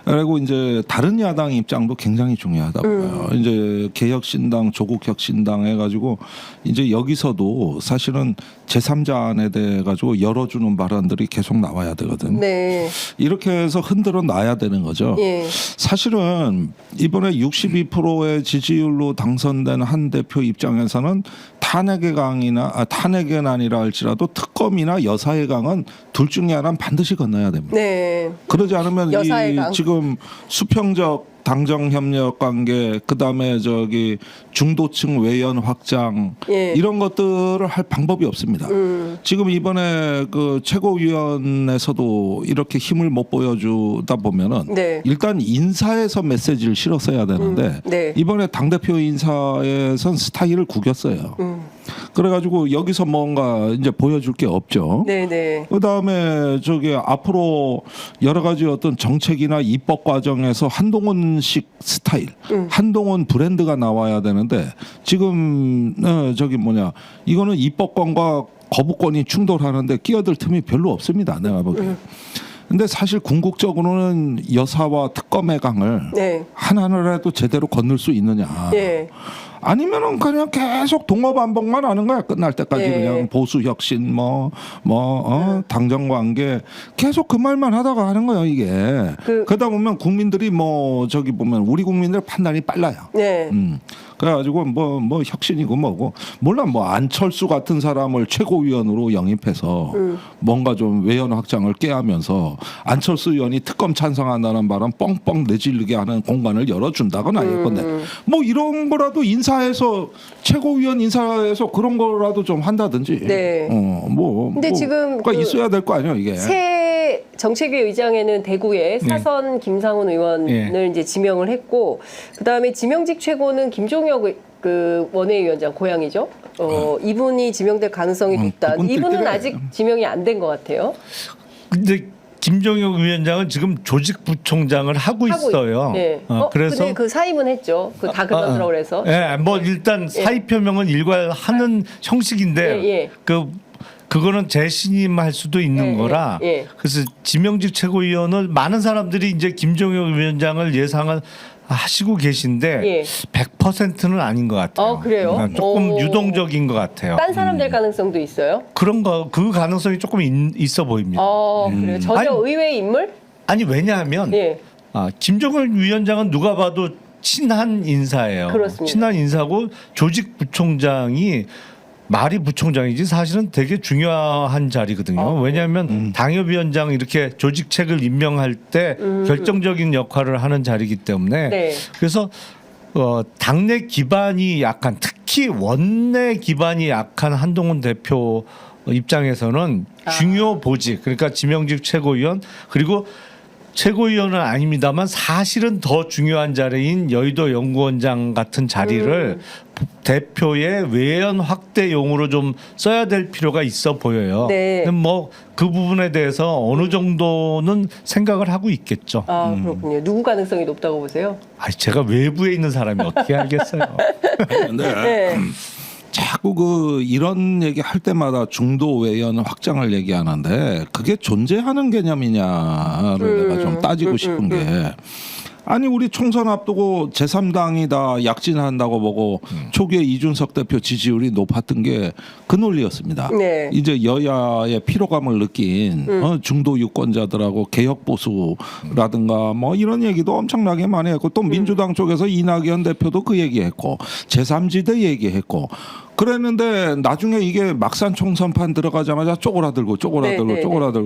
C: 그리고 이제 다른 야당 입장도 굉장히 중요하다고요. 이제 개혁신당, 조국혁신당 해가지고 이제 여기서도 사실은 제3자안에 대해 가지고 열어주는 발언들이 계속 나와야 되거든.
A: 네.
C: 이렇게 해서 흔들어 놔야 되는 거죠.
A: 예.
C: 사실은 이번에 62%의 지지율로 당선된 한 대표 입장에서는 탄핵은 아니라 할지라도 특검이나 여사의 강은 둘 중에 하나는 반드시 건너야 됩니다.
A: 네.
C: 그러지 않으면
A: 여사의
C: 이
A: 강.
C: 지금 수평적 당정 협력 관계, 그다음에 저기 중도층 외연 확장
A: 예.
C: 이런 것들을 할 방법이 없습니다. 지금 이번에 그 최고위원회에서도 이렇게 힘을 못 보여주다 보면은
A: 네.
C: 일단 인사에서 메시지를 실었어야 되는데
A: 네.
C: 이번에 당 대표 인사에선 스타일을 구겼어요. 그래가지고 여기서 뭔가 이제 보여줄 게 없죠.
A: 네네.
C: 그다음에 저기 앞으로 여러 가지 어떤 정책이나 입법 과정에서 한동훈식 스타일, 한동훈 브랜드가 나와야 되는데 지금 저기 뭐냐 이거는 입법권과 거부권이 충돌하는데 끼어들 틈이 별로 없습니다. 내가 보기에. 근데 사실 궁극적으로는 여사와 특검의 강을
A: 네.
C: 하나라도 제대로 건널 수 있느냐.
A: 예.
C: 아니면은 그냥 계속 동업안복만 하는 거야. 끝날 때까지
A: 예.
C: 그냥 보수 혁신 당정 관계 계속 그 말만 하다가 하는 거예요, 이게. 그러다 보면 국민들이 뭐 저기 보면 우리 국민들 판단이 빨라요.
A: 네.
C: 그래가지고 뭐 혁신이고 뭐고 몰라 뭐 안철수 같은 사람을 최고위원으로 영입해서 뭔가 좀 외연 확장을 깨하면서 안철수 의원이 특검 찬성한다는 바람 뻥뻥 내질르게 하는 공간을 열어준다거나 예컨대 뭐 이런 거라도 인사에서 최고위원 인사에서 그런 거라도 좀 한다든지.
A: 네. 근데 지금
C: 그러니까 있어야 될 거 아니에요 이게.
A: 새 정책위 의장에는 대구에 사선 김상훈 의원을 이제 지명을 했고 그다음에 지명직 최고는 김종혁 그 원외위원장 고향이죠. 이분이 지명될 가능성이 높다. 이분은 아직 지명이 안 된 것 같아요.
B: 근데 김종혁 위원장은 지금 조직부총장을 하고 있어요.
A: 네.
B: 그래서
A: 근데 그 사임은 했죠. 그 다 그만두라고 그래서.
B: 예, 뭐 일단 사의 표명은 일괄하는 형식인데
A: 예.
B: 그거는 재신임할 수도 있는 거라.
A: 예.
B: 그래서 지명직 최고위원을 많은 사람들이 이제 김종혁 위원장을 예상을 하시고 계신데
A: 예.
B: 100%는 아닌 것 같아요.
A: 그래요?
B: 조금 유동적인 것 같아요.
A: 딴 사람 될 가능성도 있어요?
B: 그 가능성이 조금 있어 보입니다.
A: 그래요. 전혀 의외의 인물?
B: 아니 왜냐하면
A: 예.
B: 김종혁 위원장은 누가 봐도 친한 인사예요.
A: 그렇습니다.
B: 친한 인사고 조직 부총장이 말이 부총장이지 사실은 되게 중요한 자리거든요. 왜냐하면 당협위원장 이렇게 조직책을 임명할 때 결정적인 역할을 하는 자리이기 때문에
A: 네.
B: 그래서 당내 기반이 약한 특히 원내 기반이 약한 한동훈 대표 입장에서는 중요 보직 그러니까 지명직 최고위원 그리고 최고위원은 아닙니다만 사실은 더 중요한 자리인 여의도 연구원장 같은 자리를 대표의 외연 확대용으로 좀 써야 될 필요가 있어 보여요.
A: 네.
B: 뭐 그 부분에 대해서 어느 정도는 생각을 하고 있겠죠.
A: 그렇군요. 누구 가능성이 높다고 보세요?
B: 제가 외부에 있는 사람이 어떻게 알겠어요.
C: 근데
A: 네.
C: 자꾸 이런 얘기 할 때마다 중도 외연 확장을 얘기하는데 그게 존재하는 개념이냐를 내가 좀 따지고 싶은 게 아니 우리 총선 앞두고 제3당이 다 약진한다고 보고 초기에 이준석 대표 지지율이 높았던 게 그 논리였습니다.
A: 네.
C: 이제 여야의 피로감을 느낀 중도 유권자들하고 개혁 보수라든가 뭐 이런 얘기도 엄청나게 많이 했고 또 민주당 쪽에서 이낙연 대표도 그 얘기했고 제3지대 얘기했고 그랬는데 나중에 이게 막상 총선판 들어가자마자 쪼그라들고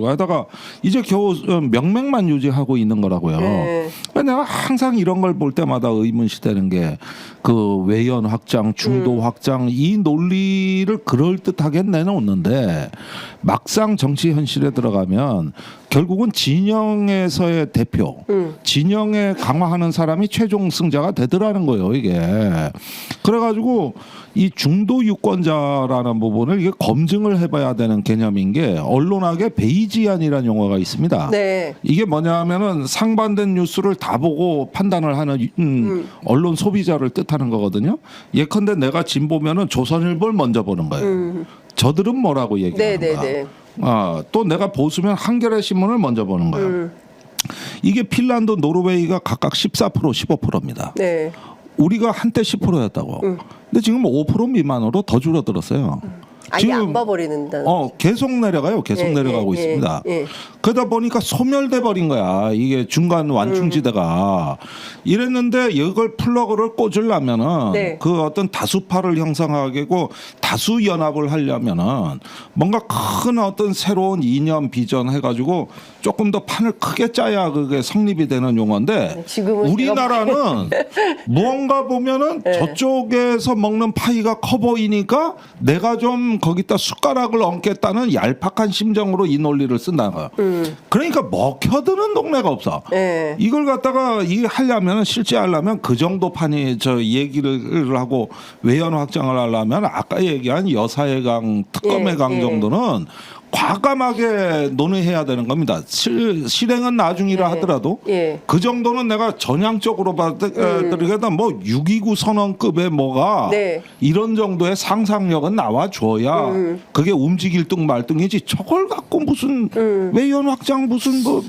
C: 하다가 이제 겨우 명맥만 유지하고 있는 거라고요.
A: 네.
C: 내가 항상 이런 걸 볼 때마다 의문시되는 게 그 외연 확장, 중도 확장 이 논리를 그럴듯하게 내놓는데 막상 정치 현실에 들어가면 결국은 진영에서의 대표, 진영에 강화하는 사람이 최종 승자가 되더라는 거예요, 이게. 그래가지고 이 중도 유권자라는 부분을 이게 검증을 해봐야 되는 개념인 게 언론학에 베이지안이라는 용어가 있습니다.
A: 네.
C: 이게 뭐냐면은 상반된 뉴스를 다 보고 판단을 하는 언론 소비자를 뜻하는 거거든요. 예컨대 내가 진보면은 조선일보를 먼저 보는 거예요. 저들은 뭐라고 얘기하는가.
A: 네네네.
C: 또 내가 보수면 한겨레 신문을 먼저 보는 거예요. 이게 핀란드, 노르웨이가 각각 14%, 15%입니다.
A: 네.
C: 우리가 한때 10%였다고. 근데 지금 5% 미만으로 더 줄어들었어요.
A: 아예 안 봐버리는다.
C: 계속 내려가요. 계속 내려가고 있습니다. 그러다 보니까 소멸돼 버린 거야. 이게 중간 완충지대가 이랬는데 이걸 플러그를 꽂으려면은
A: 네.
C: 그 어떤 다수파를 형성하고 다수 연합을 하려면은 뭔가 큰 어떤 새로운 이념 비전 해가지고 조금 더 판을 크게 짜야 그게 성립이 되는 용어인데
A: 지금은
C: 우리나라는 무언가 보면은 저쪽에서 먹는 파이가 커 보이니까 내가 좀 거기다 숟가락을 얹겠다는 얄팍한 심정으로 이 논리를 쓴다는 거야. 그러니까 먹혀드는 동네가 없어.
A: 네.
C: 이걸 갖다가 이 하려면 실제 하려면 그 정도 판이 저 얘기를 하고 외연 확장을 하려면 아까 얘기한 여사의 강, 특검의 강 정도는 과감하게 논의해야 되는 겁니다. 실행은 나중이라 하더라도 그 정도는 내가 전향적으로 받으려다 뭐 629 선언급의 뭐가 이런 정도의 상상력은 나와줘야 그게 움직일 등 말등이지 저걸 갖고 무슨 외연 확장 무슨 뭐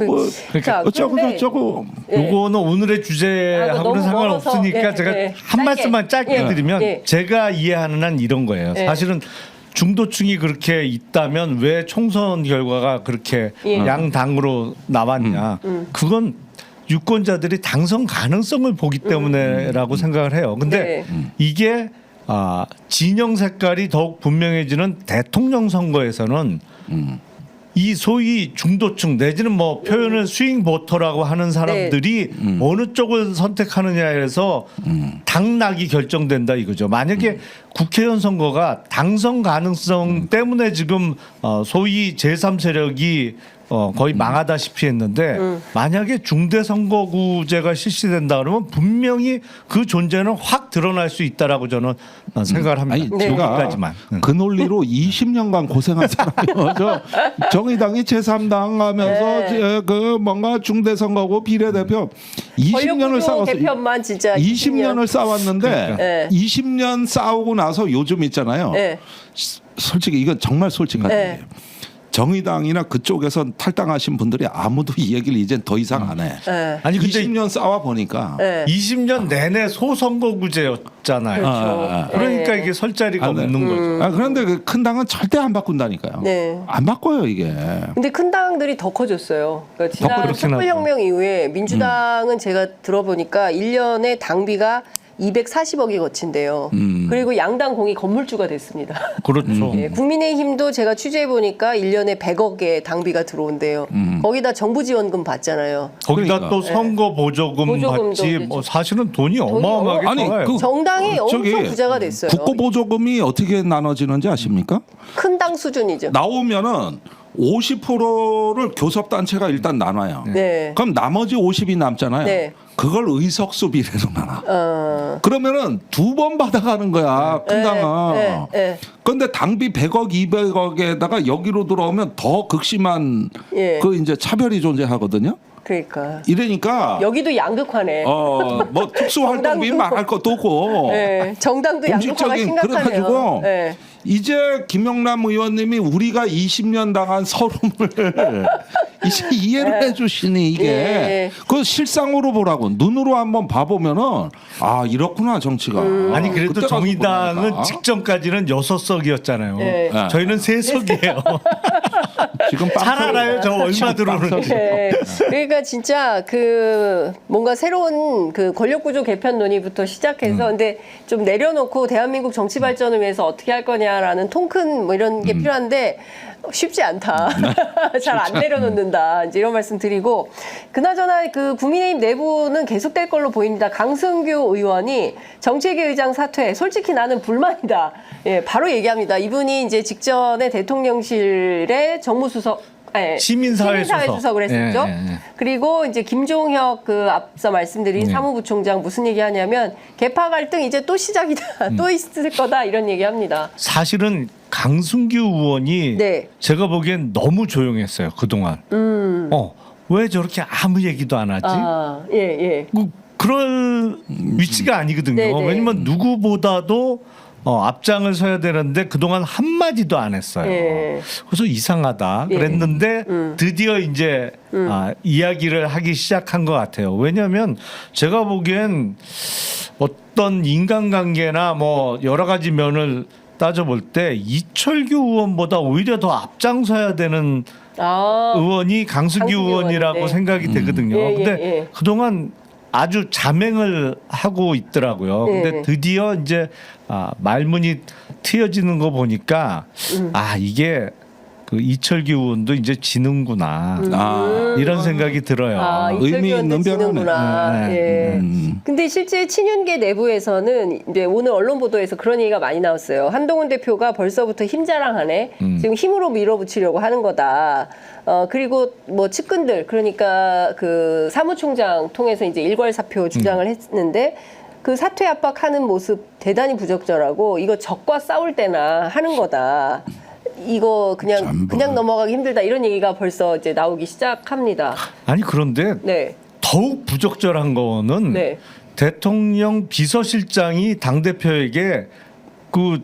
A: 자,
C: 어쩌고
A: 근데-
C: 저쩌고
B: 요거는 오늘의 주제하고는
A: 너무
B: 상관없으니까
A: 멀어서,
B: 제가
A: 짧게,
B: 한 말씀만 짧게 드리면 제가 이해하는 한 이런 거예요. 사실은 중도층이 그렇게 있다면 왜 총선 결과가 그렇게 양당으로 나왔냐. 그건 유권자들이 당선 가능성을 보기 때문에라고 생각을 해요. 근데 이게 진영 색깔이 더욱 분명해지는 대통령 선거에서는 이 소위 중도층 내지는 뭐 표현을 스윙 보터라고 하는 사람들이 어느 쪽을 선택하느냐에서 당락이 결정된다 이거죠. 만약에 국회의원 선거가 당선 가능성 때문에 지금 소위 제3세력이 거의 망하다시피 했는데 만약에 중대선거구제가 실시된다 그러면 분명히 그 존재는 확 드러날 수 있다라고 저는 생각을 합니다.
C: 제가
B: 여기까지만.
C: 그 논리로 20년간 고생한 사람이요. 정의당이 제3당 하면서 그 뭔가 중대선거구 비례대표 20년을 싸웠어요.
A: 개편만 진짜
C: 20년을 싸웠는데
A: 그러니까.
C: 20년 싸우고 나서 요즘 있잖아요. 솔직히 이건 정말 솔직한 얘기예요. 정의당이나 그쪽에서 탈당하신 분들이 아무도 이 얘기를 이젠 더 이상 안 해.
B: 아니 근데
C: 20년 싸워 보니까
B: 20년 내내 소선거구제였잖아요.
A: 그렇죠.
B: 그러니까 이게 설 자리가 없는 거죠.
C: 그런데 그 큰 당은 절대 안 바꾼다니까요. 안 바꿔요 이게.
A: 근데 큰 당들이 더 커졌어요. 그러니까 지난
B: 그렇긴 하죠.
A: 촛불혁명 이후에 민주당은 제가 들어보니까 1년에 당비가 240억이 거친대요. 그리고 양당 공이 건물주가 됐습니다.
B: 그렇죠.
A: 국민의힘도 제가 취재해 보니까 1년에 100억의 당비가 들어온대요. 거기다 정부 지원금 받잖아요.
B: 거기다
C: 그러니까.
B: 또 선거 보조금
A: 보조금도
B: 받지
A: 그렇죠.
B: 뭐 사실은 돈이 어마어마하게
C: 아니,
B: 들어가요.
C: 그-
A: 정당이
C: 저기
A: 엄청 부자가 됐어요.
C: 국고보조금이 어떻게 나눠지는지 아십니까?
A: 큰 당 수준이죠.
C: 나오면은 50%를 교섭단체가 일단 나눠요.
A: 네.
C: 그럼 나머지 50이 남잖아요.
A: 네.
C: 그걸 의석수 비례로 나눠. 그러면은 두 번 받아가는 거야, 큰 당은. 그런데 당비 100억, 200억에다가 여기로 들어오면 더 극심한 그 이제 차별이 존재하거든요.
A: 그러니까
C: 이러니까
A: 여기도 양극화네.
C: 뭐 특수활동비
A: 정당도-
C: 말할 것도 없고
A: 정당도 양극화가 심각하네요.
C: 그래가지고 이제 김영남 의원님이 우리가 20년 당한 서름을 이제 이해를 해주시니 이게 그 실상으로 보라고 눈으로 한번 봐보면은 이렇구나 정치가.
B: 아니 그래도
C: 그때 가서
B: 정의당은
C: 보라니까.
B: 직전까지는 6석이었잖아요. 저희는 3석이에요.
C: 지금
B: 잘 알아요. 저 얼마 들어오는지.
A: 그러니까 진짜 그 뭔가 새로운 그 권력구조 개편 논의부터 시작해서 근데 좀 내려놓고 대한민국 정치 발전을 위해서 어떻게 할 거냐라는 통큰 뭐 이런 게 필요한데 쉽지 않다. 잘 안 내려놓는다. 이제 이런 말씀 드리고 그나저나 그 국민의힘 내부는 계속될 걸로 보입니다. 강승규 의원이 정책위 의장 사퇴. 솔직히 나는 불만이다. 바로 얘기합니다. 이분이 이제 직전에 대통령실에 정무수석
B: 시민사회
A: 수석을 했었죠. 그리고 이제 김종혁 그 앞서 말씀드린 사무부총장 무슨 얘기하냐면 개파 갈등 이제 또 시작이다. 또 있을 거다 이런 얘기합니다.
B: 사실은 강승규 의원이 제가 보기엔 너무 조용했어요 그동안. 왜 저렇게 아무 얘기도 안 하지?
A: 예.
B: 그럴 위치가 아니거든요.
A: 네네.
B: 왜냐면 누구보다도 앞장을 서야 되는데 그동안 한마디도 안 했어요.
A: 예.
B: 그래서 이상하다 그랬는데 드디어 이제 이야기를 하기 시작한 것 같아요. 왜냐하면 제가 보기엔 어떤 인간관계나 뭐 여러 가지 면을 따져볼 때 이철규 의원보다 오히려 더 앞장서야 되는 의원이 강수규 의원이라고
A: 의원인데.
B: 생각이 되거든요.
A: 예,
B: 근데
A: 예.
B: 그동안 아주 자맹을 하고 있더라고요.
A: 예.
B: 근데 드디어 이제 말문이 트여지는 거 보니까 이게 그 이철규 의원도 이제 지는구나 이런 생각이 들어요.
C: 의미 있는
A: 지는구나. 예. 근데 실제 친윤계 내부에서는 이제 오늘 언론 보도에서 그런 얘기가 많이 나왔어요. 한동훈 대표가 벌써부터 힘자랑하네. 지금 힘으로 밀어붙이려고 하는 거다. 그리고 뭐 측근들 그러니까 그 사무총장 통해서 이제 일괄 사표 주장을 했는데 그 사퇴 압박하는 모습 대단히 부적절하고 이거 적과 싸울 때나 하는 거다. 이거 그냥 넘어가기 힘들다 이런 얘기가 벌써 이제 나오기 시작합니다.
B: 아니 그런데
A: 네.
B: 더욱 부적절한 거는
A: 네.
B: 대통령 비서실장이 당 대표에게 그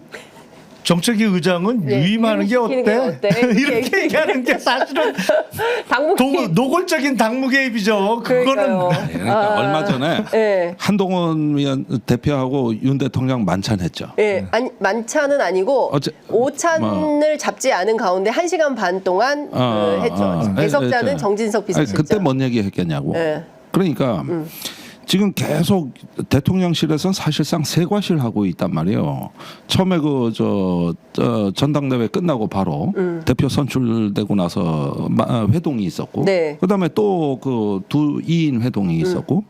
B: 정책위 의장은
A: 네,
B: 유임하는 게
A: 유임시키는 게
B: 어때?
A: 어때?
B: 이렇게 얘기하는 게 사실은 노골적인 당무 개입이죠. 그거는
C: 그러니까 얼마 전에
A: 네.
C: 한동훈 위원 대표하고 윤 대통령 만찬했죠.
A: 예, 아니, 만찬은 아니고 오찬을 잡지 않은 가운데 1시간 반 동안 했죠. 배석자는 정진석 비서실장.
C: 그때 뭔 얘기 했겠냐고.
A: 예.
C: 그러니까 지금 계속 대통령실에서는 사실상 세과실 하고 있단 말이에요. 처음에 그 전당대회 끝나고 바로 대표 선출되고 나서 회동이 있었고,
A: 네.
C: 그다음에 또 그 2인 회동이 있었고,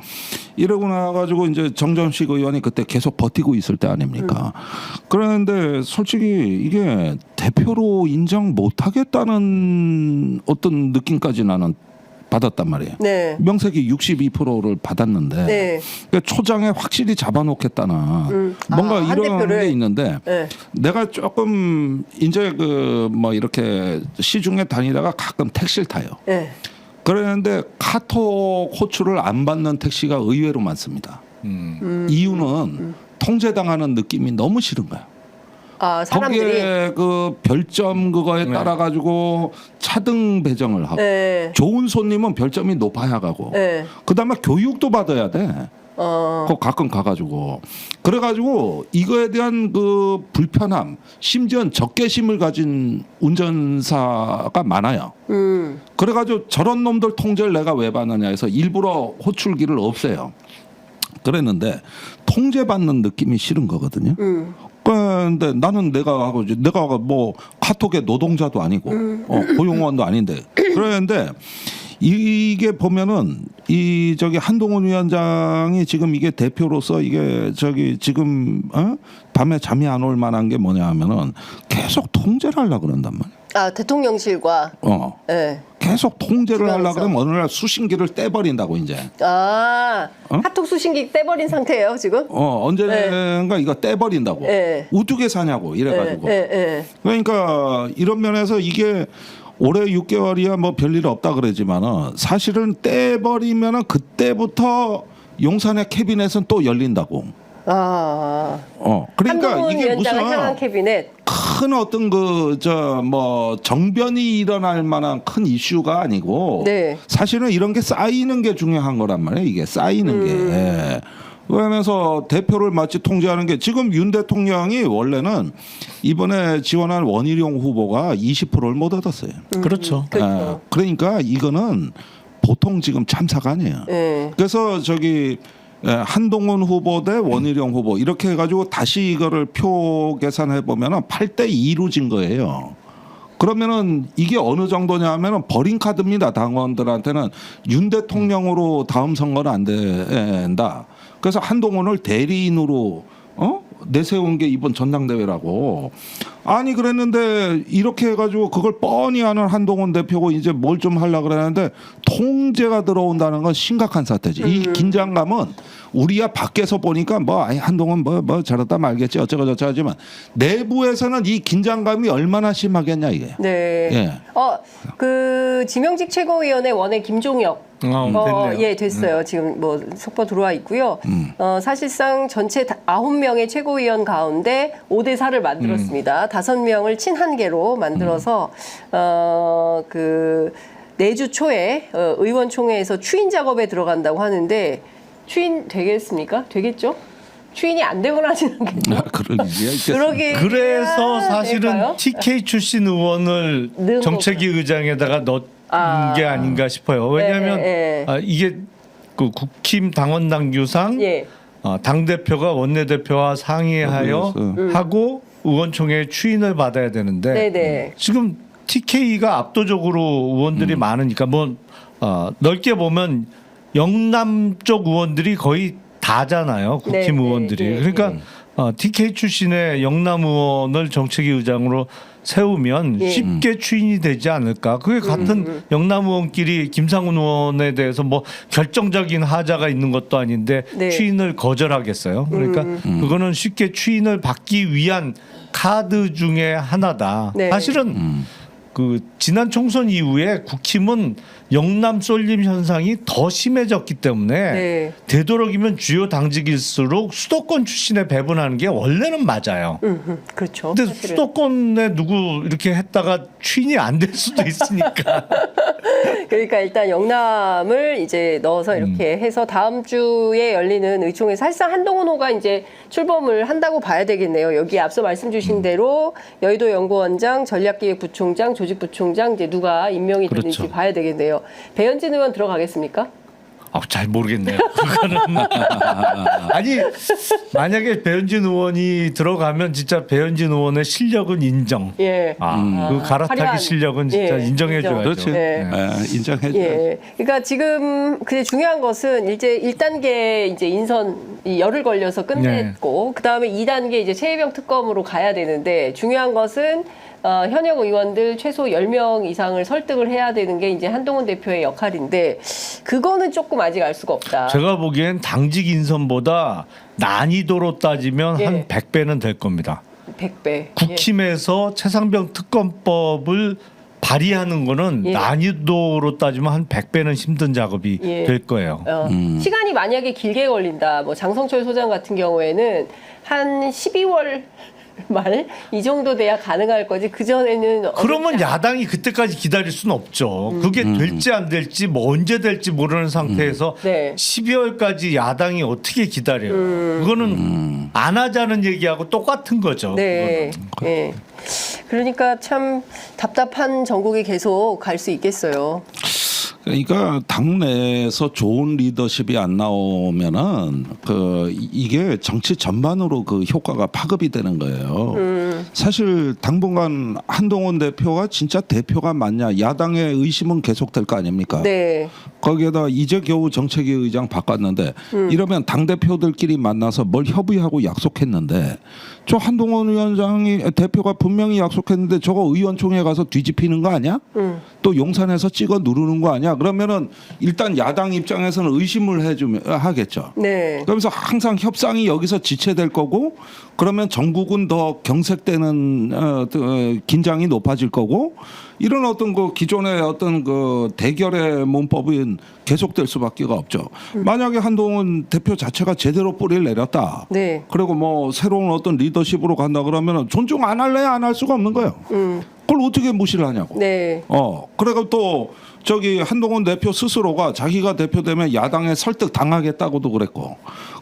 C: 이러고 나가지고 이제 정점식 의원이 그때 계속 버티고 있을 때 아닙니까? 그런데 솔직히 이게 대표로 인정 못하겠다는 어떤 느낌까지 나는 받았단 말이에요.
A: 네.
C: 명색이 62%를 받았는데
A: 네.
C: 그러니까 초장에 확실히 잡아놓겠다나 뭔가
A: 한
C: 이런
A: 대표를.
C: 게 있는데
A: 네.
C: 내가 조금 이제 그 뭐 이렇게 시중에 다니다가 가끔 택시를 타요.
A: 네.
C: 그러는데 카톡 호출을 안 받는 택시가 의외로 많습니다. 이유는 통제당하는 느낌이 너무 싫은 거야.
A: 사람들이.
C: 거기에 그 별점 그거에 따라 가지고 차등 배정을 하고
A: 네.
C: 좋은 손님은 별점이 높아야 가고
A: 네.
C: 그다음에 교육도 받아야 돼. 그거 가끔 가가지고 그래가지고 이거에 대한 그 불편함 심지어 적개심을 가진 운전사가 많아요. 그래가지고 저런 놈들 통제를 내가 왜 받느냐 해서 일부러 호출기를 없애요. 그랬는데 통제받는 느낌이 싫은 거거든요. 그런데 나는 내가 뭐 카톡의 노동자도 아니고 고용원도 아닌데 그런데 이게 보면은 저기 한동훈 위원장이 지금 이게 대표로서 이게 지금 밤에 잠이 안 올 만한 게 뭐냐 하면은 계속 통제를 하려고 그런단 말이야.
A: 대통령실과. 네.
C: 계속 통제를
A: 주변에서.
C: 하려고 그러면 어느 날 수신기를 떼버린다고 이제.
A: 카톡 수신기 떼버린 상태예요 지금?
C: 언젠가 이거 떼버린다고.
A: 네.
C: 우두개 사냐고 이래가지고.
A: 네.
C: 그러니까 이런 면에서 이게 올해 6개월이야 뭐 별일 없다 그러지만은 사실은 떼버리면은 그때부터 용산의 캐비넷은 또 열린다고. 그러니까
A: 한동훈
C: 이게
A: 위원장을
C: 무슨
A: 향한 캐비넷.
C: 큰 어떤 뭐 정변이 일어날 만한 큰 이슈가 아니고
A: 네.
C: 사실은 이런 게 쌓이는 게 중요한 거란 말이에요. 이게 쌓이는 게. 그러면서 대표를 마치 통제하는 게 지금 윤 대통령이 원래는 이번에 지원한 원희룡 후보가 20%를 못 얻었어요.
B: 그렇죠.
A: 그렇죠.
C: 그러니까 이거는 보통 지금 참사가 아니에요.
A: 네.
C: 그래서 한동훈 후보 대 원희룡 후보 이렇게 해가지고 다시 이거를 표 계산해 보면은 8대2로 진 거예요. 그러면은 이게 어느 정도냐 하면은 버린 카드입니다. 당원들한테는 윤 대통령으로 다음 선거는 안 된다. 그래서 한동훈을 대리인으로 내세운 게 이번 전당대회라고. 아니 그랬는데 이렇게 해가지고 그걸 뻔히 아는 한동훈 대표고 이제 뭘 좀 하려고 그러는데 통제가 들어온다는 건 심각한 사태지. 이 긴장감은 우리야 밖에서 보니까 뭐 아니 한동훈 뭐 저러다 말겠지 어쩌고 저쩌고 하지만 내부에서는 이 긴장감이 얼마나 심하겠냐 이게.
A: 네.
C: 예.
A: 그 지명직 최고위원회 원내 김종혁.
B: 됐네요.
A: 예, 됐어요. 지금 뭐 속보 들어와 있고요. 사실상 전체 9명의 최고위원 가운데 5대 4를 만들었습니다. 5명을 친한계로 만들어서 그 내주 초에 의원총회에서 추인 작업에 들어간다고 하는데 추인 되겠습니까? 되겠죠? 추인이 안 되거나 하진 않겠죠?
C: 그럴 리가 있겠어요.
A: 그러게.
B: 그래서 사실은
A: 될까요?
B: TK 출신 의원을
A: 넣은
B: 정책위 의장에다가 넣은 게 아닌가 싶어요. 왜냐하면 이게 그 국힘 당원 당규상
A: 예.
B: 당 대표가 원내 대표와 상의하여 하고 의원총회 추인을 받아야 되는데
A: 네네.
B: 지금 TK가 압도적으로 의원들이 많으니까 뭐 넓게 보면 영남 쪽 의원들이 거의 다잖아요. 국힘
A: 네,
B: 의원들이.
A: 네,
B: 그러니까 TK 출신의 영남 의원을 정책위 의장으로 세우면
A: 예.
B: 쉽게 추인이 되지 않을까. 그게 같은 영남 의원끼리 김상훈 의원에 대해서 뭐 결정적인 하자가 있는 것도 아닌데
A: 네.
B: 추인을 거절하겠어요. 그러니까 그거는 쉽게 추인을 받기 위한 카드 중에 하나다.
A: 네.
B: 사실은 그 지난 총선 이후에 국힘은 영남 쏠림 현상이 더 심해졌기 때문에
A: 네.
B: 되도록이면 주요 당직일수록 수도권 출신에 배분하는 게 원래는 맞아요.
A: 그렇죠.
B: 근데
A: 사실은.
B: 수도권에 누구 이렇게 했다가 추인이 안 될 수도 있으니까.
A: 그러니까 일단 영남을 이제 넣어서 이렇게 해서 다음 주에 열리는 의총에 사실상 한동훈 호가 이제 출범을 한다고 봐야 되겠네요. 여기 앞서 말씀 주신 대로 여의도 연구원장, 전략기획부총장, 조직부총장 이제 누가 임명이 되는지
B: 그렇죠.
A: 봐야 되겠네요. 배현진 의원 들어가겠습니까?
B: 잘 모르겠네요. 그거는 아니 만약에 배현진 의원이 들어가면 진짜 배현진 의원의 실력은 인정.
A: 예.
B: 그 갈아타기
A: 화려한,
B: 실력은 진짜
A: 예,
B: 인정해줘야죠.
C: 그렇지.
A: 네.
C: 인정해줘야죠.
A: 예. 그러니까 지금 근데 중요한 것은 이제 1단계 이제 인선 이 열흘 걸려서 끝냈고 그다음에 2단계 이제 최혜병 특검으로 가야 되는데 중요한 것은 현역 의원들 최소 10명 이상을 설득을 해야 되는 게 이제 한동훈 대표의 역할인데 그거는 조금 아직 알 수가 없다.
B: 제가 보기엔 당직 인선보다 난이도로 따지면
A: 예.
B: 한 100배는 될 겁니다.
A: 100배.
B: 국힘에서 최상병 특검법을 발의하는 거는
A: 예.
B: 난이도로 따지면 한 100배는 힘든 작업이
A: 예.
B: 될 거예요.
A: 시간이 만약에 길게 걸린다. 뭐 장성철 소장 같은 경우에는 한 12월 말 이 정도 돼야 가능할 거지. 그 전에는
B: 그러면 야당이 그때까지 기다릴 수는 없죠. 그게 될지 안 될지 뭐 언제 될지 모르는 상태에서
A: 네.
B: 12월까지 야당이 어떻게 기다려요. 그거는 안 하자는 얘기하고 똑같은 거죠.
A: 네. 예. 그러니까 참 답답한 전국이 계속 갈 수 있겠어요.
C: 그러니까 당내에서 좋은 리더십이 안 나오면은 이게 정치 전반으로 그 효과가 파급이 되는 거예요. 사실 당분간 한동훈 대표가 진짜 대표가 맞냐 야당의 의심은 계속될 거 아닙니까?
A: 네.
C: 거기에다 이제 겨우 정책위 의장 바꿨는데 이러면 당 대표들끼리 만나서 뭘 협의하고 약속했는데 저 한동훈 위원장이 대표가 분명히 약속했는데 저거 의원총회 가서 뒤집히는 거 아니야? 또 용산에서 찍어 누르는 거 아니야? 그러면은 일단 야당 입장에서는 의심을 해주면 하겠죠.
A: 네.
C: 그러면서 항상 협상이 여기서 지체될 거고 그러면 전국은 더 경색되는 긴장이 높아질 거고 이런 어떤 그 기존의 어떤 그 대결의 문법은 계속될 수밖에 없죠. 만약에 한동훈 대표 자체가 제대로 뿌리를 내렸다.
A: 네.
C: 그리고 뭐 새로운 어떤 리더십으로 간다 그러면 존중 안 할래 안 할 수가 없는 거예요. 그걸 어떻게 무시를 하냐고.
A: 네.
C: 그리고 또 저기 한동훈 대표 스스로가 자기가 대표되면 야당에 설득 당하겠다고도 그랬고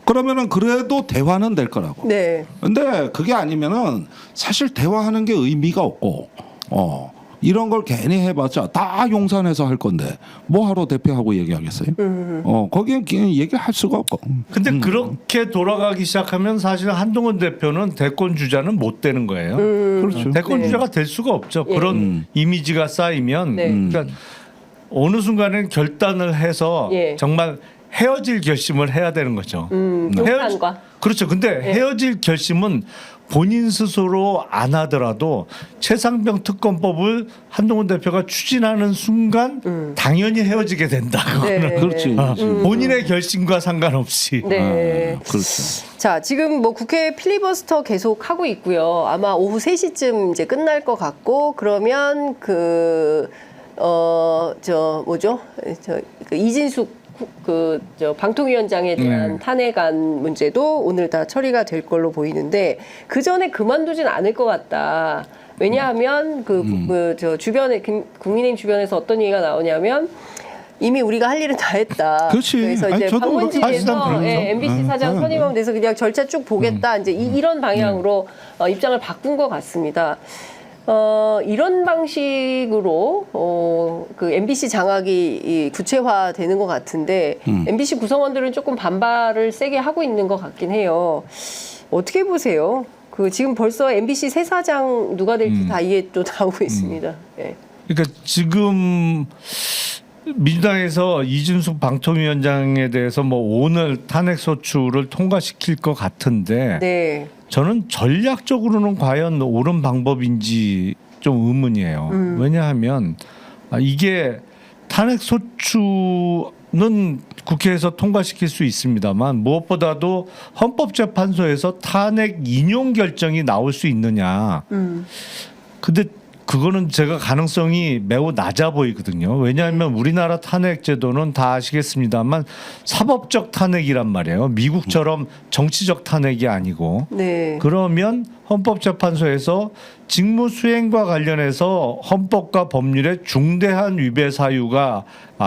C: 그러면은 그래도 대화는 될 거라고.
A: 네.
C: 근데 그게 아니면은 사실 대화하는 게 의미가 없고 이런 걸 괜히 해봤자 다 용산에서 할 건데 뭐하러 대표하고 얘기하겠어요? 거기에 얘기할 수가 없고.
B: 근데 그렇게 돌아가기 시작하면 사실 한동훈 대표는 대권 주자는 못 되는 거예요.
C: 그렇죠.
B: 대권
A: 네.
B: 주자가 될 수가 없죠.
A: 예.
B: 그런 이미지가 쌓이면
A: 네.
B: 그러니까 어느 순간엔 결단을 해서
A: 예.
B: 정말 헤어질 결심을 해야 되는 거죠.
A: 동산과.
B: 그렇죠. 근데 헤어질 결심은 본인 스스로 안 하더라도 최상병 특검법을 한동훈 대표가 추진하는 순간 당연히 헤어지게 된다.
A: 네.
C: 그렇지.
B: 본인의 결심과 상관없이.
A: 네.
C: 그렇죠.
A: 자, 지금 뭐 국회 필리버스터 계속 하고 있고요. 아마 오후 3시쯤 이제 끝날 것 같고, 그러면 이진숙 방통위원장에 대한 탄핵안 문제도 오늘 다 처리가 될 걸로 보이는데, 그 전에 그만두진 않을 것 같다. 왜냐하면 주변에 국민의힘 주변에서 어떤 얘기가 나오냐면, 이미 우리가 할 일은 다 했다.
C: 그렇지.
A: 그래서
C: 아니,
A: 이제
C: 저도
B: 사실상
A: 방문진에서
B: 그렇죠.
A: MBC 사장 선임하면 돼서 그냥 절차 쭉 보겠다. 이제 이런 방향으로 입장을 바꾼 것 같습니다. 이런 방식으로 그 MBC 장악이 구체화되는 것 같은데 MBC 구성원들은 조금 반발을 세게 하고 있는 것 같긴 해요. 어떻게 보세요? 지금 벌써 MBC 새 사장 누가 될지 다 이해 또 나오고 있습니다. 네.
B: 그러니까 지금 민주당에서 이준숙 방통위원장에 대해서 뭐 오늘 탄핵 소추를 통과시킬 것 같은데
A: 네.
B: 저는 전략적으로는 과연 옳은 방법인지 좀 의문이에요. 왜냐하면 이게 탄핵 소추는 국회에서 통과시킬 수 있습니다만 무엇보다도 헌법재판소에서 탄핵 인용 결정이 나올 수 있느냐. 근데 그거는 제가 가능성이 매우 낮아 보이거든요. 왜냐하면 우리나라 탄핵 제도는 다 아시겠습니다만 사법적 탄핵이란 말이에요. 미국처럼 정치적 탄핵이 아니고.
A: 네.
B: 그러면 헌법재판소에서 직무 수행과 관련해서 헌법과 법률에 중대한 위배 사유가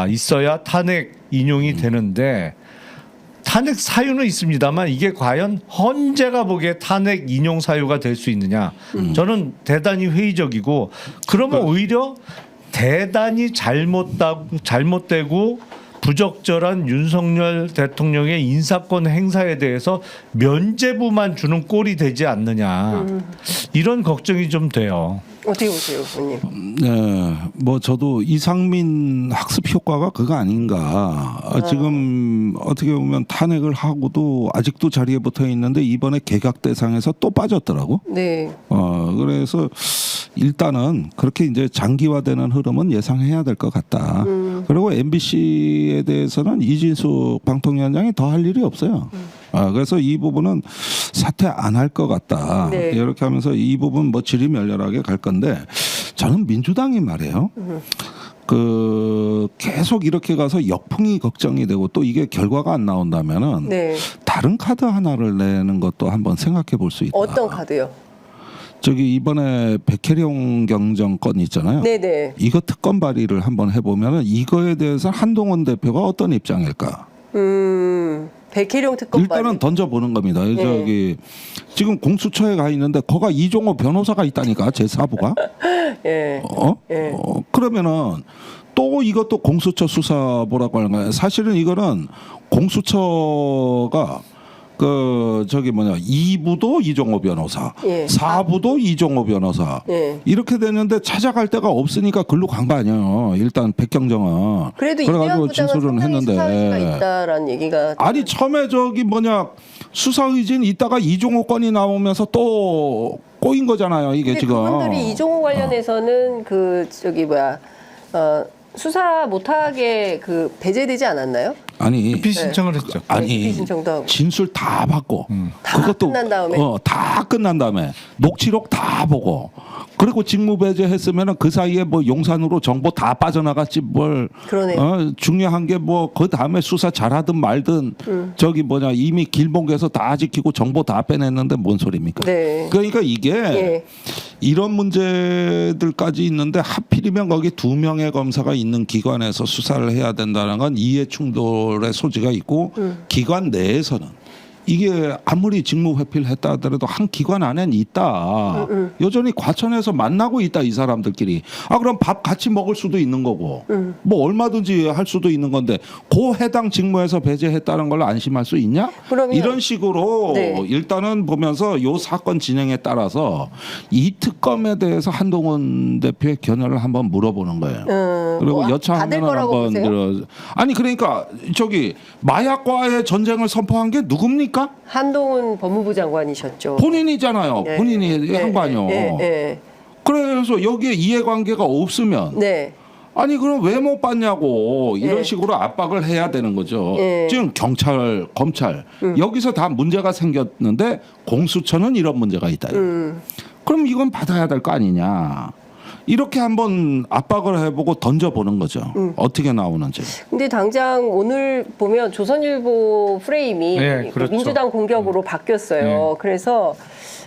B: 있어야 탄핵 인용이 되는데, 탄핵 사유는 있습니다만 이게 과연 헌재가 보기에 탄핵 인용 사유가 될 수 있느냐, 저는 대단히 회의적이고, 그러면 오히려 대단히 잘못되고 부적절한 윤석열 대통령의 인사권 행사에 대해서 면죄부만 주는 꼴이 되지 않느냐, 이런 걱정이 좀 돼요.
A: 어떻게 보세요, 의원님?
C: 네, 뭐 저도 이상민 학습 효과가 그거 아닌가. 지금 어떻게 보면 탄핵을 하고도 아직도 자리에 붙어 있는데 이번에 개각 대상에서 또 빠졌더라고.
A: 네.
C: 그래서 일단은 그렇게 이제 장기화되는 흐름은 예상해야 될 것 같다. 그리고 MBC에 대해서는 이진숙 방통위원장이 더 할 일이 없어요. 그래서 이 부분은 사퇴 안 할 것 같다.
A: 네.
C: 이렇게 하면서 이 부분 뭐 질의멸렬하게 갈 건데, 저는 민주당이 말이에요. 계속 이렇게 가서 역풍이 걱정이 되고 또 이게 결과가 안 나온다면은
A: 네.
C: 다른 카드 하나를 내는 것도 한번 생각해 볼 수 있다.
A: 어떤 카드요?
C: 저기 이번에 백혜령 경정권 있잖아요.
A: 네네.
C: 이거 특검 발의를 한번 해보면은 이거에 대해서 한동훈 대표가 어떤 입장일까?
A: 백혜령 특검
C: 일단은 던져보는 겁니다. 저기 지금 공수처에 가 있는데 거가 이종호 변호사가 있다니까, 제 사부가.
A: 예.
C: 그러면은 또 이것도 공수처 수사보라고 하는 거예요. 사실은 이거는 공수처가 2부도 이종호 변호사,
A: 예.
C: 4부도 이종호 변호사,
A: 예.
C: 이렇게 되는데 찾아갈 데가 없으니까 글로 간 거 아니에요. 일단 백경정은.
A: 그래도
C: 그래가지고
A: 이대현 부장은
C: 진술은
A: 상당히
C: 했는데.
A: 수사 의지가 있다라는 얘기가.
C: 아니 처음에 수사 의진 있다가 이종호 건이 나오면서 또 꼬인 거잖아요. 이게
A: 근데
C: 지금.
A: 그분들이 이종호 관련해서는 수사 못하게 배제되지 않았나요?
C: 아니
B: 피신청을 했죠.
C: 아니
A: 피신청도 하고.
C: 진술 다 받고
A: 다 끝난 다음에?
C: 다 끝난 다음에 녹취록 다 보고, 그리고 직무 배제했으면은 그 사이에 뭐 용산으로 정보 다 빠져나갔지 뭘.
A: 그러네요.
C: 중요한 게 그 다음에 수사 잘하든 말든 이미 길목에서 다 지키고 정보 다 빼냈는데 뭔 소리입니까?
A: 네.
C: 그러니까 이게
A: 예.
C: 이런 문제들까지 있는데 하필이면 거기 2명의 검사가 있는 기관에서 수사를 해야 된다는 건 이해 충돌의 소지가 있고, 기관 내에서는 이게 아무리 직무 회피를 했다 하더라도 한 기관 안엔 있다. 여전히 과천에서 만나고 있다 이 사람들끼리. 아 그럼 밥 같이 먹을 수도 있는 거고 뭐 얼마든지 할 수도 있는 건데 그 해당 직무에서 배제했다는 걸 안심할 수 있냐?
A: 그러면-
C: 이런 식으로
A: 네.
C: 일단은 보면서 요 사건 진행에 따라서 이 특검에 대해서 한동훈 대표의 견해를 한번 물어보는 거예요. 그리고
A: 받을
C: 여차하면
A: 거라고
C: 한번
A: 보세요?
C: 아니 그러니까 저기 마약과의 전쟁을 선포한 게 누굽니까?
A: 한동훈 법무부 장관이셨죠.
C: 본인이잖아요.
A: 네.
C: 본인이 한 거 아니요.
A: 네.
C: 그래서 여기에 이해관계가 없으면
A: 네.
C: 아니 그럼 왜 못 받냐고 이런
A: 네.
C: 식으로 압박을 해야 되는 거죠.
A: 네.
C: 지금 경찰, 검찰 여기서 다 문제가 생겼는데 공수처는 이런 문제가 있다. 그럼 이건 받아야 될 거 아니냐. 이렇게 한번 압박을 해보고 던져보는 거죠. 어떻게 나오는지.
A: 근데 당장 오늘 보면 조선일보 프레임이
B: 네, 그렇죠.
A: 민주당 공격으로 바뀌었어요. 그래서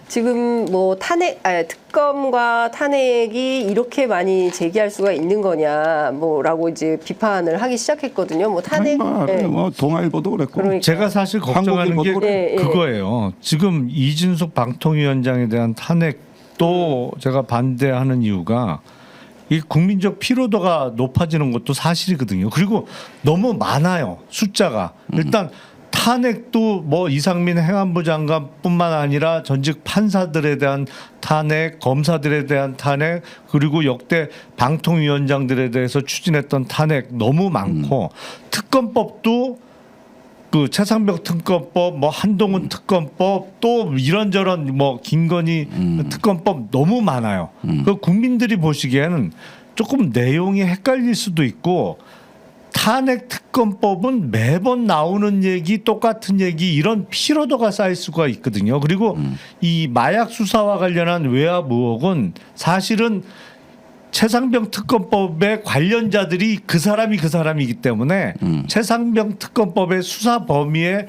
A: 지금 뭐 특검과 탄핵이 이렇게 많이 제기할 수가 있는 거냐, 뭐라고 이제 비판을 하기 시작했거든요. 뭐 탄핵.
C: 뭐 동아일보도 그랬고.
A: 그러니까.
B: 제가 사실 걱정하는 게
C: 한국일보도
A: 그래.
B: 그거예요. 지금 이준석 방통위원장에 대한 탄핵도 제가 반대하는 이유가 이 국민적 피로도가 높아지는 것도 사실이거든요. 그리고 너무 많아요. 숫자가. 일단 탄핵도 뭐 이상민 행안부 장관뿐만 아니라 전직 판사들에 대한 탄핵, 검사들에 대한 탄핵, 그리고 역대 방통위원장들에 대해서 추진했던 탄핵 너무 많고 특검법도 그 최상병 특검법, 뭐 한동훈 특검법, 또 이런저런 뭐 김건희 특검법 너무 많아요. 그 국민들이 보시기에는 조금 내용이 헷갈릴 수도 있고 탄핵 특검법은 매번 나오는 얘기, 똑같은 얘기 이런 피로도가 쌓일 수가 있거든요. 그리고 이 마약 수사와 관련한 외압 의혹은 사실은 최상병 특검법의 관련자들이 그 사람이기 때문에 최상병 특검법의 수사 범위에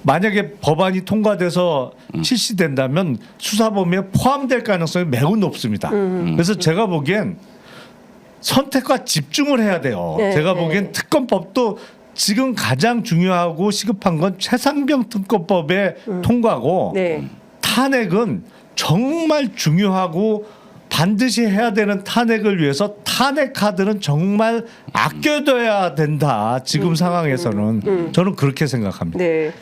B: 만약에 법안이 통과돼서 실시된다면 수사 범위에 포함될 가능성이 매우 높습니다. 그래서 제가 보기엔 선택과 집중을 해야 돼요.
A: 네,
B: 제가
A: 네.
B: 보기엔 특검법도 지금 가장 중요하고 시급한 건 최상병 특검법의 통과고
A: 네.
B: 탄핵은 정말 중요하고 반드시 해야 되는 탄핵을 위해서 탄핵 카드는 정말 아껴둬야 된다. 지금 상황에서는 저는 그렇게 생각합니다.
A: 네.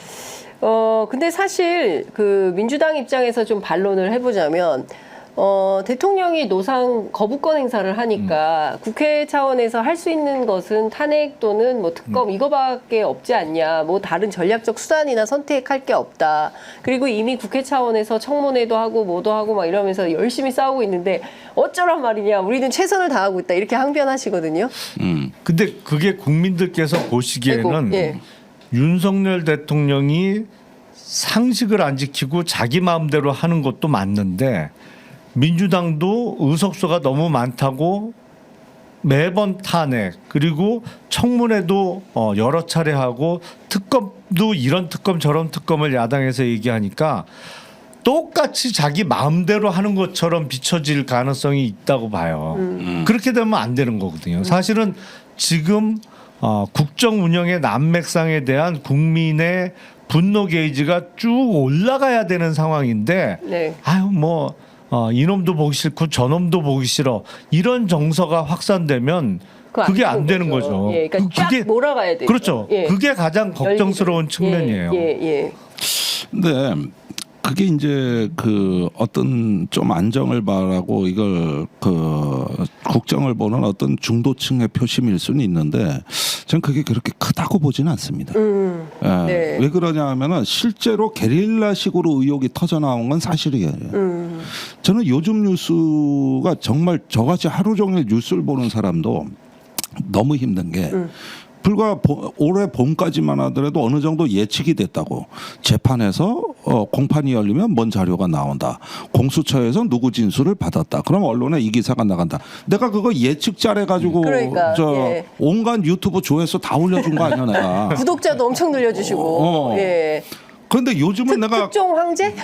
A: 근데 사실 그 민주당 입장에서 좀 반론을 해보자면 대통령이 노상 거부권 행사를 하니까 국회 차원에서 할 수 있는 것은 탄핵 또는 뭐 특검 이거밖에 없지 않냐. 뭐 다른 전략적 수단이나 선택할 게 없다. 그리고 이미 국회 차원에서 청문회도 하고 뭐도 하고 막 이러면서 열심히 싸우고 있는데 어쩌란 말이냐. 우리는 최선을 다하고 있다. 이렇게 항변하시거든요.
B: 근데 그게 국민들께서 보시기에는
A: 아이고, 예.
B: 윤석열 대통령이 상식을 안 지키고 자기 마음대로 하는 것도 맞는데 민주당도 의석수가 너무 많다고 매번 탄핵 그리고 청문회도 여러 차례 하고 특검도 이런 특검 저런 특검을 야당에서 얘기하니까 똑같이 자기 마음대로 하는 것처럼 비춰질 가능성이 있다고 봐요. 그렇게 되면 안 되는 거거든요. 사실은 지금 국정 운영의 난맥상에 대한 국민의 분노 게이지가 쭉 올라가야 되는 상황인데
A: 네.
B: 아유 뭐 이놈도 보기 싫고 저놈도 보기 싫어 이런 정서가 확산되면
A: 그거
B: 그게 안 되는 거죠.
A: 예, 그러니까 쫙
B: 그게
A: 몰아가야 돼요.
B: 그렇죠.
A: 예.
B: 그게 가장 걱정스러운 측면이에요.
A: 예.
C: 근데 그게 이제 그 어떤 좀 안정을 바라고 이걸 그 국정을 보는 어떤 중도층의 표심일 수는 있는데 저는 그게 그렇게 크다고 보지는 않습니다. 예.
A: 네.
C: 왜 그러냐 하면은 실제로 게릴라식으로 의혹이 터져 나온 건 사실이에요. 저는 요즘 뉴스가 정말 저같이 하루 종일 뉴스를 보는 사람도 너무 힘든 게 불과 올해 봄까지만 하더라도 어느 정도 예측이 됐다고 재판에서 공판이 열리면 뭔 자료가 나온다. 공수처에서 누구 진술을 받았다. 그럼 언론에 이 기사가 나간다. 내가 그거 예측 잘해가지고
A: 그러니까, 예.
C: 온갖 유튜브 조회수 다 올려준 거 아니야 내가.
A: 구독자도 엄청 늘려주시고. 예.
C: 그런데 요즘은 내가
A: 특종 황제?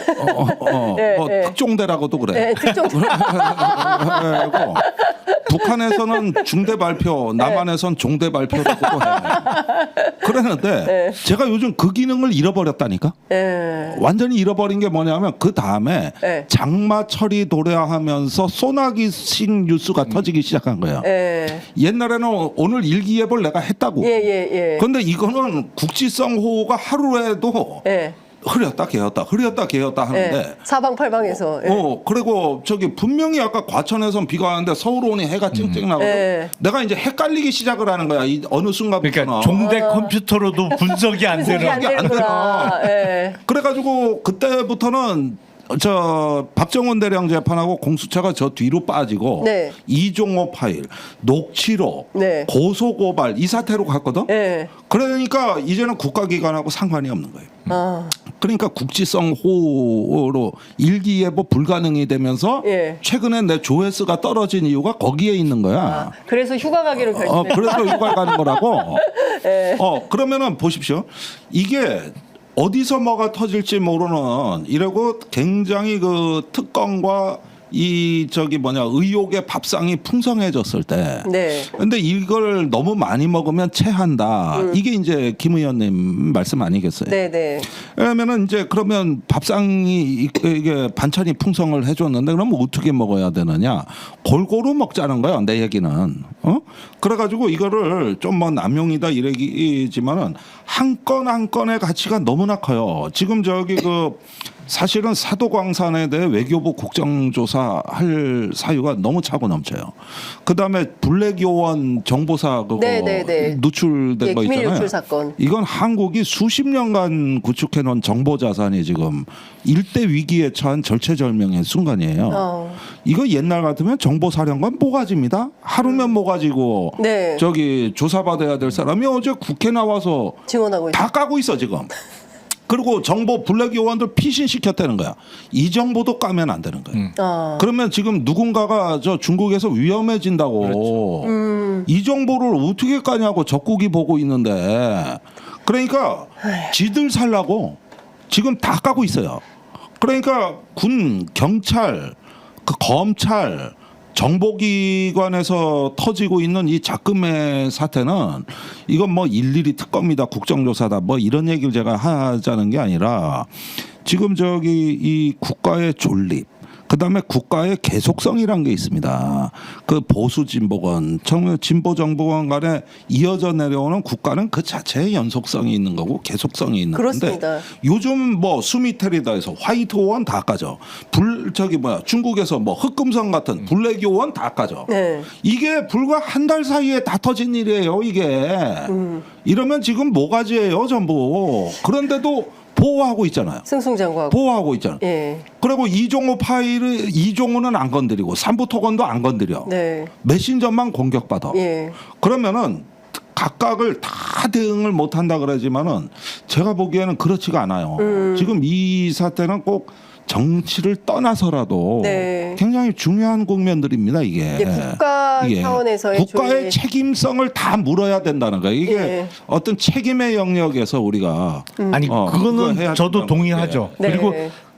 A: 네.
C: 특종대라고도 그래.
A: 네, 특종.
C: 그리고 북한에서는 중대 발표, 남한에선 종대 발표라고도 해. 그랬는데 제가 요즘 그 기능을 잃어버렸다니까. 완전히 잃어버린 게 뭐냐면 그 다음에 장마철이 도래하면서 소나기식 뉴스가 터지기 시작한 거예요. 옛날에는 오늘 일기예보를 내가 했다고. 그런데 이거는 국지성 호우가 하루에도 흐렸다 개었다 흐렸다 개었다 하는데
A: 사방팔방에서
C: 그리고 저기 분명히 아까 과천에선 비가 왔는데 서울 오니 해가 쨍쨍 나거든. 내가 이제 헷갈리기 시작을 하는 거야. 이 어느 순간부터는.
B: 그러니까 종대 컴퓨터로도 분석이 안 되는.
A: 안 되는구나.
C: 그래가지고 그때부터는 저 박정원 대령 재판하고 공수처가 저 뒤로 빠지고 이종호 파일, 녹취록, 고소고발 이 사태로 갔거든. 그러니까 이제는 국가기관하고 상관이 없는 거예요. 그러니까 국지성 호우로 일기예보 불가능이 되면서 최근에 내 조회수가 떨어진 이유가 거기에 있는 거야.
A: 그래서 휴가 가기로 결심했다.
C: 그래서 휴가 가는 거라고. 그러면은 보십시오. 이게 어디서 뭐가 터질지 모르는 이러고 굉장히 그 특검과 이 저기 뭐냐 의혹의 밥상이 풍성해졌을 때. 근데 이걸 너무 많이 먹으면 체한다. 이게 이제 김 의원님 말씀 아니겠어요? 왜냐면은 이제 그러면 밥상이 이게 반찬이 풍성을 해줬는데 그러면 어떻게 먹어야 되느냐? 골고루 먹자는 거야. 내 얘기는. 그래가지고 이거를 좀 뭐 남용이다 이러기지만은 한 건 한 건의 가치가 너무나 커요. 지금 저기 그 사실은 사도광산에 대해 외교부 국정조사 할 사유가 너무 차고 넘쳐요. 그다음에 블랙요원 정보사 그거 누출된 거 있잖아요.
A: 유출 사건.
C: 이건 한국이 수십 년간 구축해 놓은 정보 자산이 지금 일대 위기에 처한 절체절명의 순간이에요. 이거 옛날 같으면 정보사령관 모가지입니다. 하루면 모가지고 저기 조사받아야 될 사람이 어제 국회 나와서
A: 지원하고
C: 다 까고 있어 지금. 그리고 정보 블랙 요원들 피신시켰다는 거야. 이 정보도 까면 안 되는 거예요. 그러면 지금 누군가가 저 중국에서 위험해진다고 이 정보를 어떻게 까냐고 적국이 보고 있는데 그러니까 지들 살라고 지금 다 까고 있어요. 그러니까 군, 경찰, 그 검찰 정보기관에서 터지고 있는 이 작금의 사태는 이건 뭐 일일이 특검이다 국정조사다 뭐 이런 얘기를 제가 하자는 게 아니라 지금 저기 이 국가의 존립 그다음에 국가의 계속성이란 게 있습니다. 그 보수 진보건 진보 정보건 간에 이어져 내려오는 국가는 그 자체의 연속성이 있는 거고 계속성이 있는 건데 요즘 뭐 수미테리다 해서 화이트 오원 다 까져. 중국에서 뭐 흑금성 같은 블랙 요원 다 까져. 이게 불과 한 달 사이에 다 터진 일이에요, 이게. 이러면 지금 모가지예요, 전부. 그런데도 보호하고 있잖아요.
A: 승승장구하고.
C: 보호하고 있잖아요. 그리고 이종호 파일을 이종호는 안 건드리고 삼부토건도 안 건드려. 메신저만 공격받아. 그러면은 각각을 다 대응을 못한다 그러지만은 제가 보기에는 그렇지가 않아요. 지금 이 사태는 꼭 정치를 떠나서라도 굉장히 중요한 국면들입니다. 이게
A: 국가 차원에서의
C: 국가의 책임성을 다 물어야 된다는 거예요. 이게 어떤 책임의 영역에서 우리가
B: 아니 그거는 저도 동의하죠. 그리고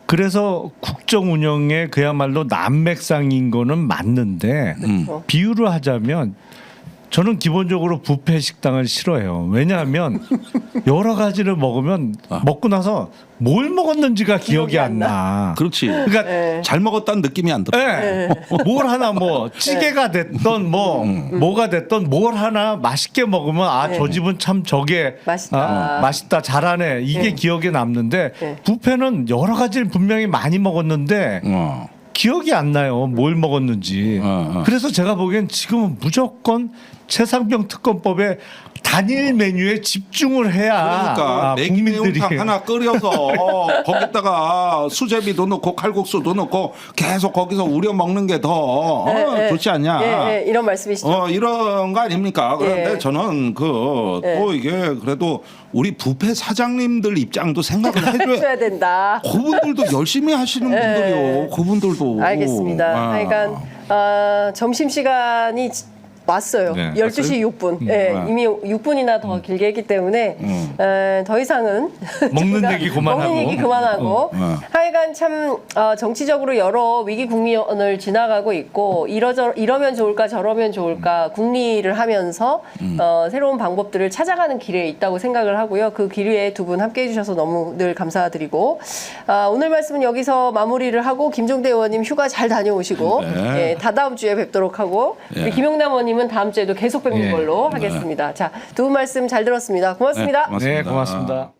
B: 그래서 국정 운영에 그야말로 난맥상인 거는 맞는데 비유를 하자면 저는 기본적으로 뷔페 식당을 싫어해요. 왜냐하면 여러 가지를 먹으면 먹고 나서 뭘 먹었는지가 기억이 안 나.
C: 그렇지. 그러니까 잘 먹었다는 느낌이 안 들어.
B: 뭘 하나 뭐 찌개가 됐던 뭐가 됐던 뭘 하나 맛있게 먹으면 저 집은 참 저게 맛있다 잘하네 이게 기억에 남는데 뷔페는 여러 가지를 분명히 많이 먹었는데 기억이 안 나요. 뭘 먹었는지. 그래서 제가 보기엔 지금은 무조건 최상병 특검법에 단일 메뉴에 집중을 해야
C: 그러니까 매기 매운탕 하나 끓여서 거기다가 수제비도 넣고 칼국수도 넣고 계속 거기서 우려 먹는 게 더 좋지 않냐.
A: 이런 말씀이시죠.
C: 이런 거 아닙니까? 그런데 저는 또 이게 그래도 우리 뷔페 사장님들 입장도 생각을 해줘야
A: 된다.
C: 그분들도 열심히 하시는 분들이요. 그분들도.
A: 알겠습니다. 그러니까 점심시간이 왔어요.
C: 네.
A: 12시 6분. 예, 이미 6분이나 더 길게 했기 때문에 더 이상은
B: 먹는
A: 제가
B: 얘기 그만하고.
A: 먹는 얘기 그만하고 하여간 참 정치적으로 여러 위기 국면을 지나가고 있고 이러면 좋을까 저러면 좋을까 궁리를 하면서 새로운 방법들을 찾아가는 길에 있다고 생각을 하고요. 그 길 위에 두 분 함께해 주셔서 너무 늘 감사드리고 오늘 말씀은 여기서 마무리를 하고 김종대 의원님 휴가 잘 다녀오시고
C: 네.
A: 예, 다다음 주에 뵙도록 하고
C: 예.
A: 우리 김용남 의원님은 다음 주에도 계속 뵙는
B: 예.
A: 걸로 하겠습니다. 자, 두 분 말씀 잘 들었습니다. 고맙습니다.
C: 네,
B: 네, 고맙습니다.